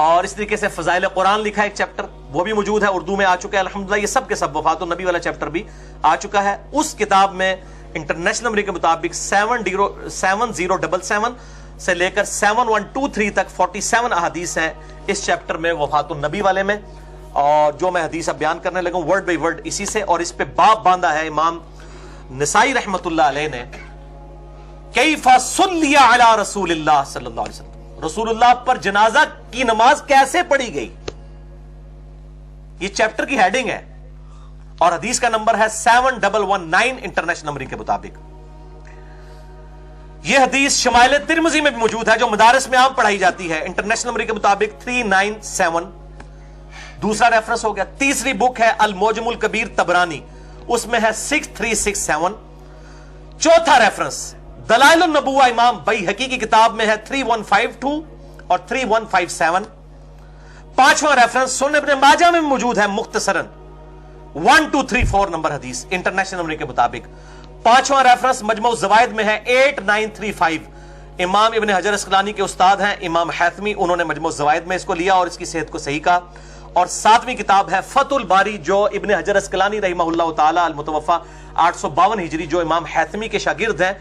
اور اس طریقے سے فضائل قرآن لکھا ایک چیپٹر، وہ بھی موجود ہے، اردو میں آ چکا ہے الحمدللہ۔ یہ سب کے سب وفات النبی والا چیپٹر بھی آ چکا ہے۔ اس کتاب میں انٹرنیشنل نمبر کے مطابق 7077 سے لے کر 7123 تک 47 احادیث ہیں اس چیپٹر میں وفات النبی والے میں، اور جو میں حدیث اب بیان کرنے لگا ہوں ورڈ بائی ورڈ اسی سے، اور اس پہ باب باندھا ہے امام نسائی رحمت اللہ علیہ نے، کیف صلی علی رسول اللہ صلی اللہ علیہ وسلم، رسول اللہ پر جنازہ کی نماز کیسے پڑھی گئی، یہ چیپٹر کی ہیڈنگ ہے، اور حدیث کا نمبر ہے 7119 انٹرنیشنل نمبر کے مطابق۔ یہ حدیث شمائل ترمذی میں بھی موجود ہے جو مدارس میں عام پڑھائی جاتی ہے، انٹرنیشنل نمبر کے مطابق 397 دوسرا ریفرنس ہو گیا۔ تیسری بک ہے المعجم الکبیر طبرانی، اس میں ہے 6367۔ چوتھا ریفرنس دلائل النبوہ امام بیہقی کی کتاب میں ہے 3152 اور 3157۔ پانچواں ریفرنس سنن ابن ماجہ میں موجود ہے مختصراً 1234 نمبر حدیث انٹرنیشنل نمبر کے مطابق۔ پانچواں ریفرنس مجموع الزوائد میں ہے 8935، امام ابن حجر اسقلانی کے استاد ہیں امام حیثمی، انہوں نے مجموع الزوائد میں اس کو لیا اور اس کی صحت کو صحیح کہا۔ اور ساتویں کتاب ہے فتح الباری جو ابن حجر اسقلانی رحمہ اللہ تعالی المتوفا 852 ہجری، جو امام حیثمی کے شاگرد ہیں،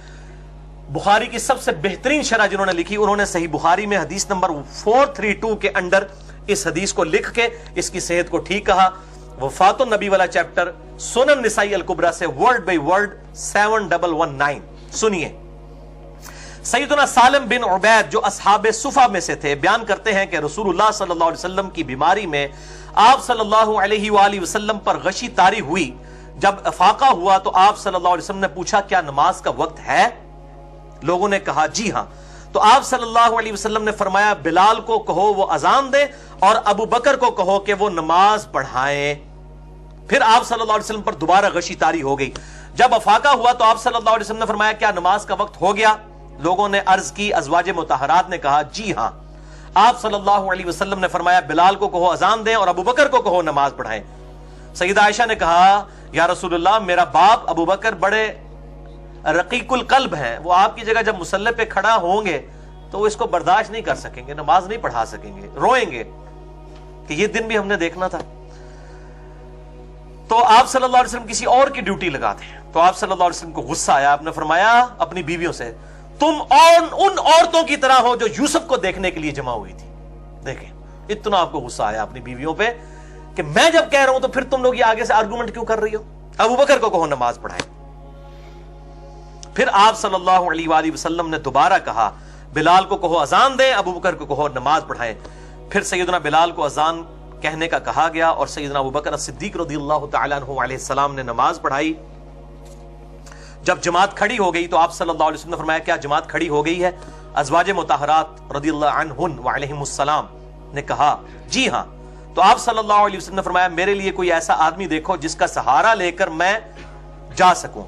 بخاری کی سب سے بہترین شرح جنہوں نے لکھی، انہوں نے صحیح بخاری میں حدیث نمبر 432 کے انڈر اس حدیث کو لکھ کے اس کی صحت کو ٹھیک کہا۔ وفات النبی والا چیپٹر سنن نسائی الکبریٰ سے ورڈ بائی ورڈ 7119 سنیے۔ سیدنا سالم بن عبید جو اصحاب صفا میں سے تھے بیان کرتے ہیں کہ رسول اللہ صلی اللہ علیہ وسلم کی بیماری میں آپ صلی اللہ علیہ وآلہ وسلم پر غشی طاری ہوئی، جب افاقہ ہوا تو آپ صلی اللہ علیہ وسلم نے پوچھا کیا نماز کا وقت ہے؟ لوگوں نے کہا جی ہاں، تو آپ صلی اللہ علیہ وسلم نے فرمایا بلال کو کہو وہ اذان دے اور ابو بکر کو کہو کہ وہ نماز پڑھائیں۔ پھر آپ صلی اللہ علیہ وسلم پر دوبارہ غشی طاری ہو گئی، جب افاقہ ہوا تو آپ صلی اللہ علیہ وسلم نے فرمایا کیا نماز کا وقت ہو گیا؟ لوگوں نے عرض کی، ازواج مطہرات نے کہا جی ہاں۔ آپ صلی اللہ علیہ وسلم نے فرمایا بلال کو کہو اذان دیں اور ابو بکر کو کہو نماز پڑھائیں۔ سیدہ عائشہ نے کہا یا رسول اللہ میرا باپ ابو بکر بڑے رقیق القلب ہیں، وہ آپ کی جگہ جب مصلی پہ کھڑا ہوں گے تو وہ اس کو برداشت نہیں کر سکیں گے، نماز نہیں پڑھا سکیں گے، روئیں گے کہ یہ دن بھی ہم نے دیکھنا تھا۔ تو آپ صلی اللہ علیہ وسلم کسی اور کی ڈیوٹی لگاتے ہیں، تو آپ صلی اللہ علیہ وسلم کو غصہ آیا، آپ نے فرمایا اپنی بیویوں سے تم ان عورتوں کی طرح ہو جو یوسف کو دیکھنے کے لیے جمع ہوئی تھی۔ دیکھیں اتنا آپ کو غصہ آیا اپنی بیویوں پہ کہ میں جب کہہ رہا ہوں تو پھر تم لوگ یہ آگے سے آرگومنٹ کیوں کر رہی ہو؟ ابو بکر کو کہو نماز پڑھائیں۔ پھر آپ صلی اللہ علیہ وآلہ وسلم نے دوبارہ کہا بلال کو کہو اذان دیں، ابو بکر کو کہو نماز پڑھائیں۔ پھر سیدنا بلال کو اذان کہنے کا کہا گیا اور سیدنا ابو بکر صدیق رضی اللہ تعالیٰ عنہ علیہ السلام نے نماز پڑھائی۔ جب جماعت کھڑی ہو گئی تو آپ صلی اللہ علیہ وسلم نے فرمایا کیا جماعت کھڑی ہو گئی ہے؟ ازواج مطہرات رضی اللہ عنہن وعلیہم السلام نے کہا جی ہاں. تو آپ صلی اللہ علیہ وسلم نے فرمایا میرے لیے کوئی ایسا آدمی دیکھو جس کا سہارا لے کر میں جا سکوں.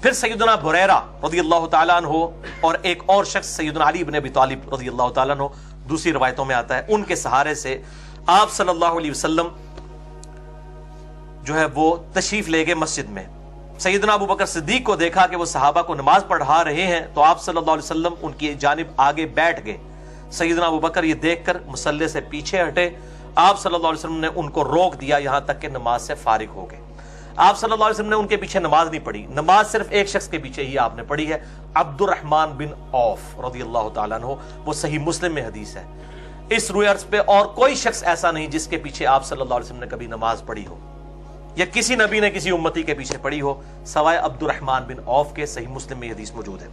پھر سیدنا بریرہ رضی اللہ تعالیٰ عنہ اور ایک اور شخص سیدنا علی بن ابی طالب رضی اللہ تعالیٰ عنہ، دوسری روایتوں میں آتا ہے، ان کے سہارے سے آپ صلی اللہ علیہ وسلم جو ہے وہ تشریف لے گئے مسجد میں. سیدنا ابو بکر صدیق کو دیکھا کہ وہ صحابہ کو نماز پڑھا رہے ہیں تو آپ صلی اللہ علیہ وسلم ان کی جانب آگے بیٹھ گئے. سیدنا ابو بکر یہ دیکھ کر مصلی سے پیچھے ہٹے. آپ صلی اللہ علیہ وسلم نے ان کو روک دیا یہاں تک کہ نماز سے فارغ ہو گئے. آپ صلی اللہ علیہ وسلم نے ان کے پیچھے نماز نہیں پڑھی، نماز صرف ایک شخص کے پیچھے ہی آپ نے پڑھی ہے، عبد الرحمن بن عوف رضی اللہ تعالیٰ عنہ. وہ صحیح مسلم میں حدیث ہے. اس روئے عرض پہ اور کوئی شخص ایسا نہیں جس کے پیچھے آپ صلی اللہ علیہ وسلم نے کبھی نماز پڑھی ہو یا کسی نبی نے کسی امتی کے پیچھے پڑھی ہو سوائے عبد الرحمن بن عوف کے. صحیح مسلم میں حدیث موجود ہے.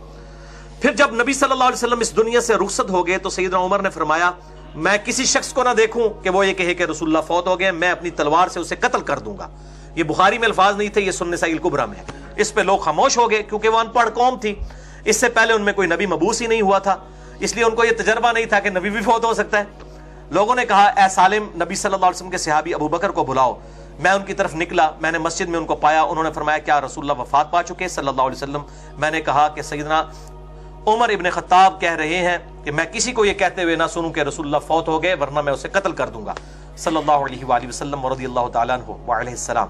پھر جب نبی صلی اللہ علیہ وسلم اس دنیا سے رخصت ہو گئے تو سیدنا عمر نے فرمایا میں کسی شخص کو نہ دیکھوں کہ وہ یہ کہے کہ رسول اللہ فوت ہو گئے، میں اپنی تلوار سے اسے قتل کر دوں گا. یہ بخاری میں الفاظ نہیں تھے، یہ سنن نسائی الکبریٰ میں ہے. اس پہ لوگ خاموش ہو گئے کیونکہ وہ ان پڑھ قوم تھی. اس سے پہلے ان میں کوئی نبی مبعوث ہی نہیں ہوا تھا، اس لیے ان کو یہ تجربہ نہیں تھا کہ نبی بھی فوت ہو سکتا ہے. لوگوں نے کہا اے سالم، نبی صلی اللہ علیہ وسلم کے صحابی ابو بکر کو بلاؤ. میں ان کی طرف نکلا، میں نے مسجد میں ان کو پایا. انہوں نے فرمایا کیا رسول اللہ وفات پا چکے صلی اللہ علیہ وسلم؟ میں نے کہا کہ سیدنا عمر ابن خطاب کہہ رہے ہیں کہ میں کسی کو یہ کہتے ہوئے نہ سنوں کہ رسول اللہ فوت ہو گئے ورنہ میں اسے قتل کر دوں گا صلی اللہ علیہ وآلہ وسلم ورضی اللہ تعالیٰ عنہ وعلیہ السلام.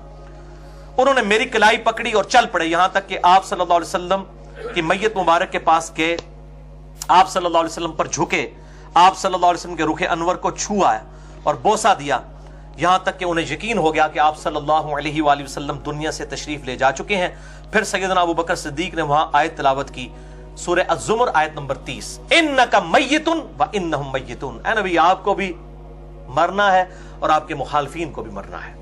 انہوں نے میری کلائی پکڑی اور چل پڑے یہاں تک کہ آپ صلی اللہ علیہ وسلم کی میت مبارک کے پاس گئے. آپ صلی اللہ علیہ وسلم پر جھکے، آپ صلی اللہ علیہ وسلم کے رخ انور کو چھوا اور بوسہ دیا، یہاں تک کہ انہیں یقین ہو گیا کہ آپ صلی اللہ علیہ وآلہ وسلم دنیا سے تشریف لے جا چکے ہیں. پھر سیدنا ابو بکر صدیق نے وہاں آیت تلاوت کی، سورہ الزمر آیت نمبر 30، انک میت و انہم میتون. اے نبی آپ کو بھی مرنا ہے اور آپ کے مخالفین کو بھی مرنا ہے.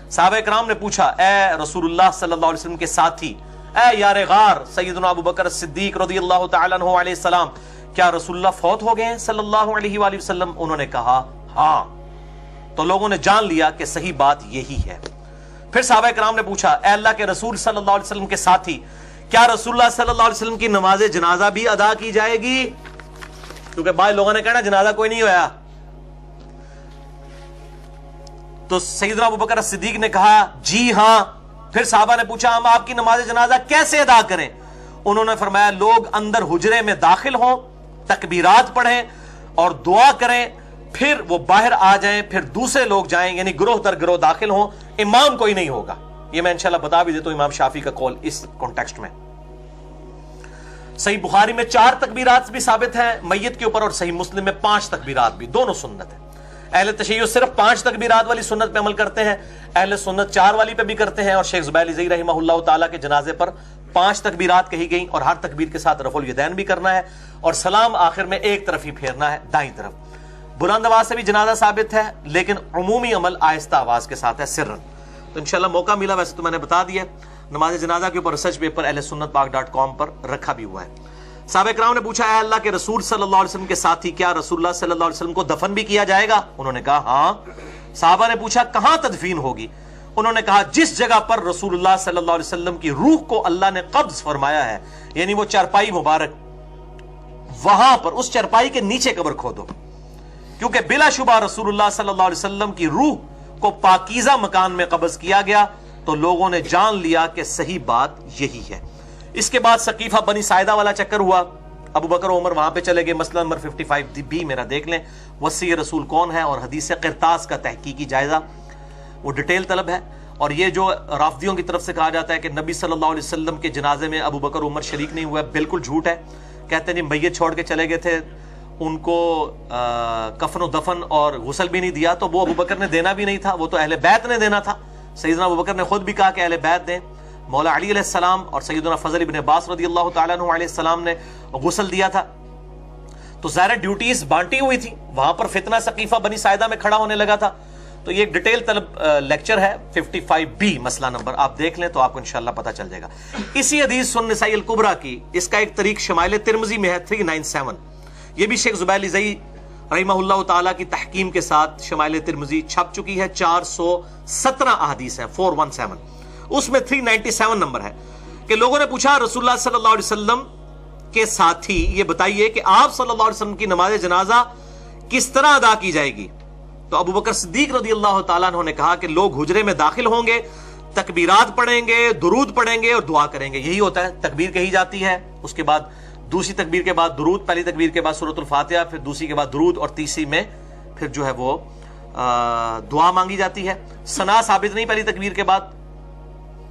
صحابہ کرام نے پوچھا اے رسول اللہ صلی اللہ علیہ وسلم کے ساتھی، اے یار غار سیدنا ابو بکر صدیق رضی اللہ تعالیٰ عنہ علیہ السلام، کیا رسول اللہ فوت ہو گئے ہیں صلی اللہ علیہ وآلہ وسلم؟ انہوں نے کہا ہاں. تو لوگوں نے جان لیا کہ صحیح بات یہی ہے. پھر صحابہ کرام نے پوچھا اے اللہ کے رسول صلی اللہ علیہ وسلم کے ساتھی، کیا رسول اللہ صلی اللہ علیہ وسلم کی نماز جنازہ بھی ادا کی جائے گی؟ کیونکہ بعض لوگوں نے کہنا جنازہ کوئی نہیں ہوا. تو سیدنا ابو بکر صدیق نے کہا جی ہاں. پھر صحابہ نے پوچھا ہم آپ کی نماز جنازہ کیسے ادا کریں؟ انہوں نے فرمایا لوگ اندر حجرے میں داخل ہوں، تکبیرات پڑھیں اور دعا کریں، پھر وہ باہر آ جائیں، پھر دوسرے لوگ جائیں، یعنی گروہ در گروہ داخل ہوں، امام کوئی نہیں ہوگا. یہ میں انشاءاللہ بتا بھی دیتا ہوں امام شافعی کا قول اس کانٹیکسٹ میں. صحیح بخاری میں 4 تکبیرات بھی ثابت ہیں میت کے اوپر اور صحیح مسلم میں 5 تکبیرات بھی، دونوں سنت ہیں. اہل تشیع صرف 5 تکبیرات والی سنت پہ عمل کرتے ہیں، اہل سنت 4 والی پہ بھی کرتے ہیں. اور شیخ زبیر علی رحمہ اللہ تعالیٰ کے جنازے پر 5 تکبیرات کہی گئیں اور ہر تکبیر کے ساتھ رفع الیدین بھی کرنا ہے اور سلام آخر میں ایک طرف ہی پھیرنا ہے، دائیں طرف. بلند آواز سے بھی جنازہ ثابت ہے لیکن عمومی عمل آہستہ آواز کے ساتھ ہے، سرن. تو انشاءاللہ موقع ملا، ویسے تو میں نے بتا دیا نماز جنازہ کے اوپر ریسرچ پیپر اہل سنت پاک .com پر رکھا بھی ہوا ہے. صحابہ کرام نے پوچھا اے اللہ کے رسول صلی اللہ علیہ وسلم کے ساتھی، کیا رسول اللہ صلی اللہ علیہ وسلم کو دفن بھی کیا جائے گا؟ انہوں نے کہا ہاں. صحابہ نے پوچھا کہاں تدفین ہوگی؟ انہوں نے کہا جس جگہ پر رسول اللہ صلی اللہ علیہ وسلم کی روح کو اللہ نے قبض فرمایا ہے، یعنی وہ چارپائی مبارک، وہاں پر اس چارپائی کے نیچے قبر کھودو، کیونکہ بلا شبہ رسول اللہ صلی اللہ علیہ وسلم کی روح کو پاکیزہ مکان میں قبض کیا گیا. تو لوگوں نے جان لیا کہ صحیح بات یہی ہے. اس کے بعد سقیفہ بنی ساعدہ والا چکر ہوا، ابو بکر و عمر وہاں پہ چلے گئے. مسئلہ نمبر 55 بھی میرا دیکھ لیں، وصی رسول کون ہے اور حدیث قرطاس کا تحقیقی جائزہ، وہ ڈیٹیل طلب ہے. اور یہ جو رافضیوں کی طرف سے کہا جاتا ہے کہ نبی صلی اللہ علیہ وسلم کے جنازے میں ابو بکر و عمر شریک نہیں ہوا، بالکل جھوٹ ہے. کہتے ہیں میت چھوڑ کے چلے گئے تھے، ان کو کفن و دفن اور غسل بھی نہیں دیا، تو وہ ابو بکر نے دینا بھی نہیں تھا، وہ تو اہل بیت نے دینا تھا. سیدنا ابو بکر نے خود بھی کہا کہ اہل بیت دیں. مولا علی علیہ السلام اور سیدنا فضل ابن عباس رضی اللہ تعالیٰ عنہ علیہ السلام نے غسل دیا تھا. تو ظاہر ڈیوٹیز بانٹی ہوئی تھی. وہاں پر فتنہ سقیفہ بنی ساعدہ میں کھڑا ہونے لگا تھا. تو یہ ایک ڈیٹیل طلب لیکچر ہے 55B مسئلہ نمبر، آپ دیکھ لیں تو آپ کو انشاءاللہ پتہ چل جائے گا. اسی حدیث سنن نسائی الکبریٰ کی اس کا ایک طریق شمائل ترمذی میں ہے 397. یہ بھی شیخ زبیر علی رحمہ اللہ تعالیٰ کی تحکیم کے ساتھ شمائل ترمذی چھپ چکی ہے. 417 احادیث ہیں 417. اس میں 397 نمبر ہے. کہ لوگوں نے پوچھا رسول اللہ صلی اللہ علیہ وسلم کے ساتھی یہ بتائیے کہ آپ صلی اللہ علیہ وسلم کی نماز جنازہ کس طرح ادا کی جائے گی؟ تو ابو بکر صدیق رضی اللہ تعالیٰ عنہ نے کہا کہ لوگ حجرے میں داخل ہوں گے، تکبیرات پڑھیں گے، درود پڑھیں گے اور دعا کریں گے. یہی ہوتا ہے، تکبیر کہی جاتی ہے، اس کے بعد دوسری تکبیر کے بعد درود، پہلی تکبیر کے بعد سورۃ الفاتحہ، پھر دوسری کے بعد درود، اور تیسری میں پھر جو ہے وہ دعا مانگی جاتی ہے. ثنا ثابت نہیں، پہلی تکبیر کے بعد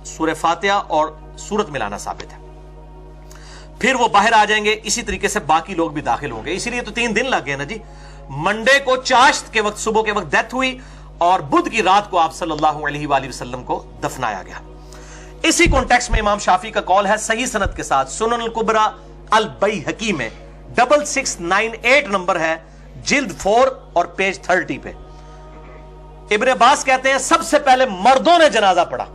سورہ فاتحہ اور سورت ملانا ثابت ہے. پھر وہ باہر آ جائیں گے، اسی طریقے سے باقی لوگ بھی داخل ہوں گے. اسی لیے تو 3 دن لگ گئے نا جی. منڈے کو چاشت کے وقت صبح کے وقت ڈیتھ ہوئی اور بدھ کی رات کو آپ صلی اللہ علیہ وآلہ وسلم کو دفنایا گیا. اسی کانٹیکسٹ میں امام شافعی کا قول ہے صحیح سند کے ساتھ، سنن الکبریٰ البیہقی میں 6698 نمبر ہے، جلد 4 اور پیج 30 پہ. ابن عباس کہتے ہیں سب سے پہلے مردوں نے جنازہ پڑھا،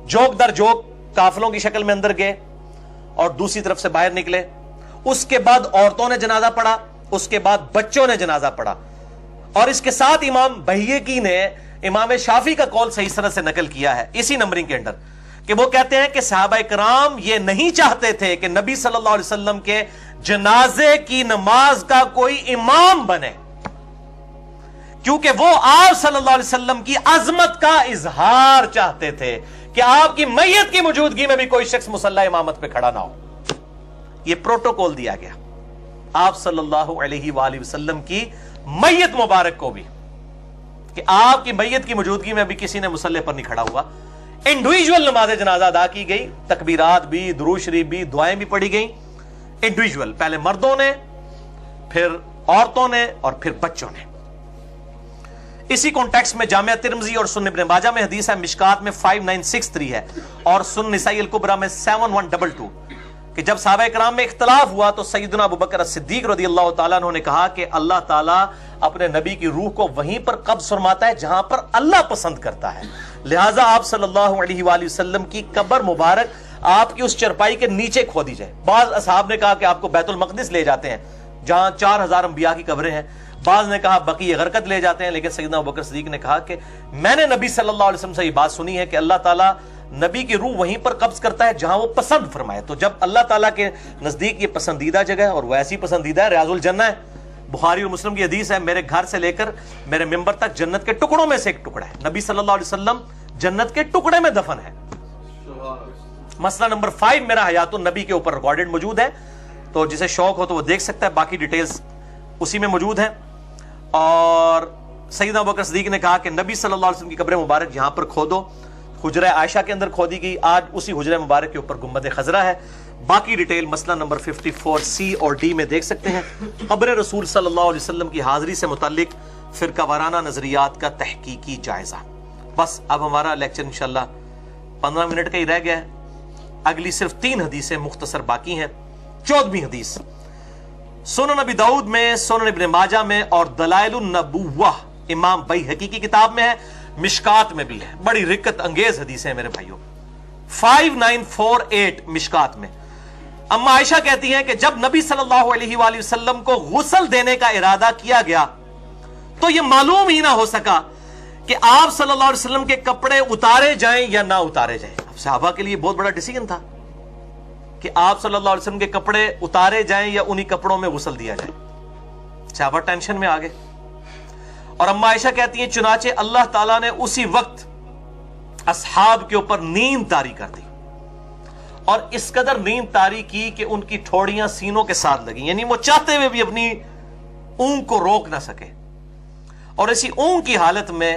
جوک در جوک قافلوں کی شکل میں اندر گئے اور دوسری طرف سے باہر نکلے. اس کے بعد عورتوں نے جنازہ پڑھا، اس کے بعد بچوں نے جنازہ پڑھا. اور اس کے ساتھ امام بہیقی نے امام شافعی کا قول صحیح سند سے نقل کیا ہے اسی نمبرنگ کے اندر، کہ وہ کہتے ہیں کہ صحابہ کرام یہ نہیں چاہتے تھے کہ نبی صلی اللہ علیہ وسلم کے جنازے کی نماز کا کوئی امام بنے، کیونکہ وہ آپ صلی اللہ علیہ وسلم کی عظمت کا اظہار چاہتے تھے کہ آپ کی میت کی موجودگی میں بھی کوئی شخص مصلی امامت پہ کھڑا نہ ہو. یہ پروٹوکول دیا گیا آپ صلی اللہ علیہ وآلہ وسلم کی میت مبارک کو بھی، کہ آپ کی میت کی موجودگی میں بھی کسی نے مصلی پر نہیں کھڑا ہوا. انڈیویجول نماز جنازہ ادا کی گئی، تکبیرات بھی، درود شریف بھی، دعائیں بھی پڑھی گئیں انڈیویجول، پہلے مردوں نے، پھر عورتوں نے، اور پھر بچوں نے. اسی کانٹیکسٹ میں جامعہ ترمذی اور سنن ابن ماجہ میں حدیث ہے، مشکات میں 5963 ہے اور سنن نسائی الکبریٰ میں 7122، کہ جب صحابہ کرام میں اختلاف ہوا تو سیدنا ابو بکر صدیق رضی اللہ تعالیٰ عنہ نے کہا کہ اللہ تعالیٰ اپنے نبی کی روح کو وہیں پر قبض فرماتا ہے جہاں پر اللہ پسند کرتا ہے، لہٰذا آپ صلی اللہ علیہ وآلہ وسلم کی قبر مبارک آپ کی اس چرپائی کے نیچے کھودی جائے. بعض اصحاب نے کہا کہ آپ کو بیت المقدس لے جاتے ہیں جہاں 4000 انبیاء کی قبریں ہیں، بعض نے کہا بقیع غرقد لے جاتے ہیں، لیکن سیدنا ابوبکر صدیق نے کہا کہ میں نے نبی صلی اللہ علیہ وسلم سے یہ بات سنی ہے کہ اللہ تعالیٰ نبی کی روح وہیں پر قبض کرتا ہے جہاں وہ پسند فرمائے. تو جب اللہ تعالیٰ کے نزدیک یہ پسندیدہ جگہ ہے اور وہ ایسی پسندیدہ ہے، ریاض الجنہ ہے، بخاری اور مسلم کی حدیث ہے، میرے گھر سے لے کر میرے ممبر تک جنت کے ٹکڑوں میں سے ایک ٹکڑا ہے. نبی صلی اللہ علیہ وسلم جنت کے ٹکڑے میں دفن ہے. مسئلہ نمبر 5 میرا حیات النبی کے اوپر ریکارڈڈ موجود ہے، تو جسے شوق ہو تو وہ دیکھ سکتا ہے، باقی ڈیٹیلز اسی میں موجود ہیں. اور سیدنا ابوبکر صدیق نے کہا کہ نبی صلی اللہ علیہ وسلم کی قبر مبارک یہاں پر کھودو. حجرہ عائشہ کے اندر کھودی گئی، آج اسی حجرہ مبارک کے اوپر گنبد خضرا ہے. باقی ڈیٹیل مسئلہ نمبر 54C اور D میں دیکھ سکتے ہیں. قبر رسول صلی اللہ علیہ وسلم کی حاضری سے متعلق فرقہ وارانہ نظریات کا تحقیقی جائزہ. بس اب ہمارا لیکچر انشاءاللہ 15 منٹ کا ہی رہ گیا ہے. اگلی صرف 3 حدیثیں مختصر باقی ہیں. 14ویں حدیث سنن نبی داؤد میں، سنن ابن ماجہ میں اور دلائل النبوہ امام بیہقی کی کتاب میں ہے، مشکات میں بھی ہے. بڑی رکت انگیز حدیث ہے میرے بھائیوں. 5948 مشکات میں اما عائشہ کہتی ہیں کہ جب نبی صلی اللہ علیہ وآلہ وسلم کو غسل دینے کا ارادہ کیا گیا تو یہ معلوم ہی نہ ہو سکا کہ آپ صلی اللہ علیہ وسلم کے کپڑے اتارے جائیں یا نہ اتارے جائیں. اب صحابہ کے لیے بہت بڑا ڈیسیژن تھا کہ آپ صلی اللہ علیہ وسلم کے کپڑے اتارے جائیں یا انہی کپڑوں میں غسل دیا جائے. صحابہ ٹینشن میں آگے. اور اما عائشہ کہتی ہیں چنانچہ اللہ تعالیٰ نے اسی وقت اصحاب کے اوپر نیند طاری کر دی، اور اس قدر نیند طاری کی کہ ان کی ٹھوڑیاں سینوں کے ساتھ لگیں، یعنی وہ چاہتے ہوئے بھی اپنی اونگ کو روک نہ سکے. اور اسی اونگ کی حالت میں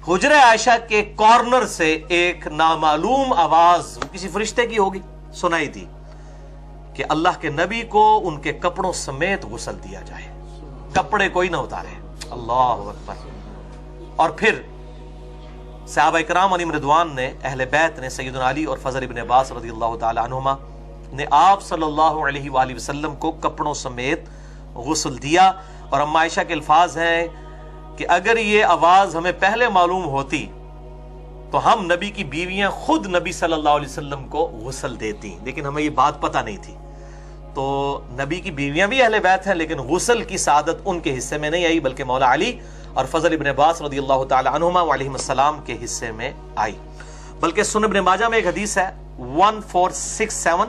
حجرہ عائشہ کے کارنر سے ایک نامعلوم آواز کسی فرشتے کی ہوگی سنائی دی کہ اللہ کے نبی کو ان کے کپڑوں سمیت غسل دیا جائے، کپڑے کوئی نہ اتارے. اللہ اکبر. اور پھر صحابہ کرام علیہم رضوان نے، اہل بیت نے، سیدنا علی اور فضل ابن عباس رضی اللہ تعالی عنہما نے آپ صلی اللہ علیہ وآلہ وسلم کو کپڑوں سمیت غسل دیا. اور اما عائشہ کے الفاظ ہیں کہ اگر یہ آواز ہمیں پہلے معلوم ہوتی تو ہم نبی کی بیویاں خود نبی صلی اللہ علیہ وسلم کو غسل دیتی، لیکن ہمیں یہ بات پتہ نہیں تھی. تو نبی کی بیویاں بھی اہل بیت ہیں، لیکن غسل کی سعادت ان کے حصے میں نہیں آئی، بلکہ مولا علی اور فضل ابن عباس رضی اللہ تعالی عنہما علیہم السلام کے حصے میں آئی. بلکہ سنن ابن ماجہ میں ایک حدیث ہے 1467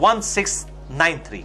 1693।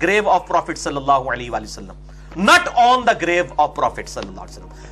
grave of Prophet sallallahu alaihi wasallam, not on the grave of Prophet sallallahu alaihi wasallam,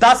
10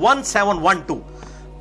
1712।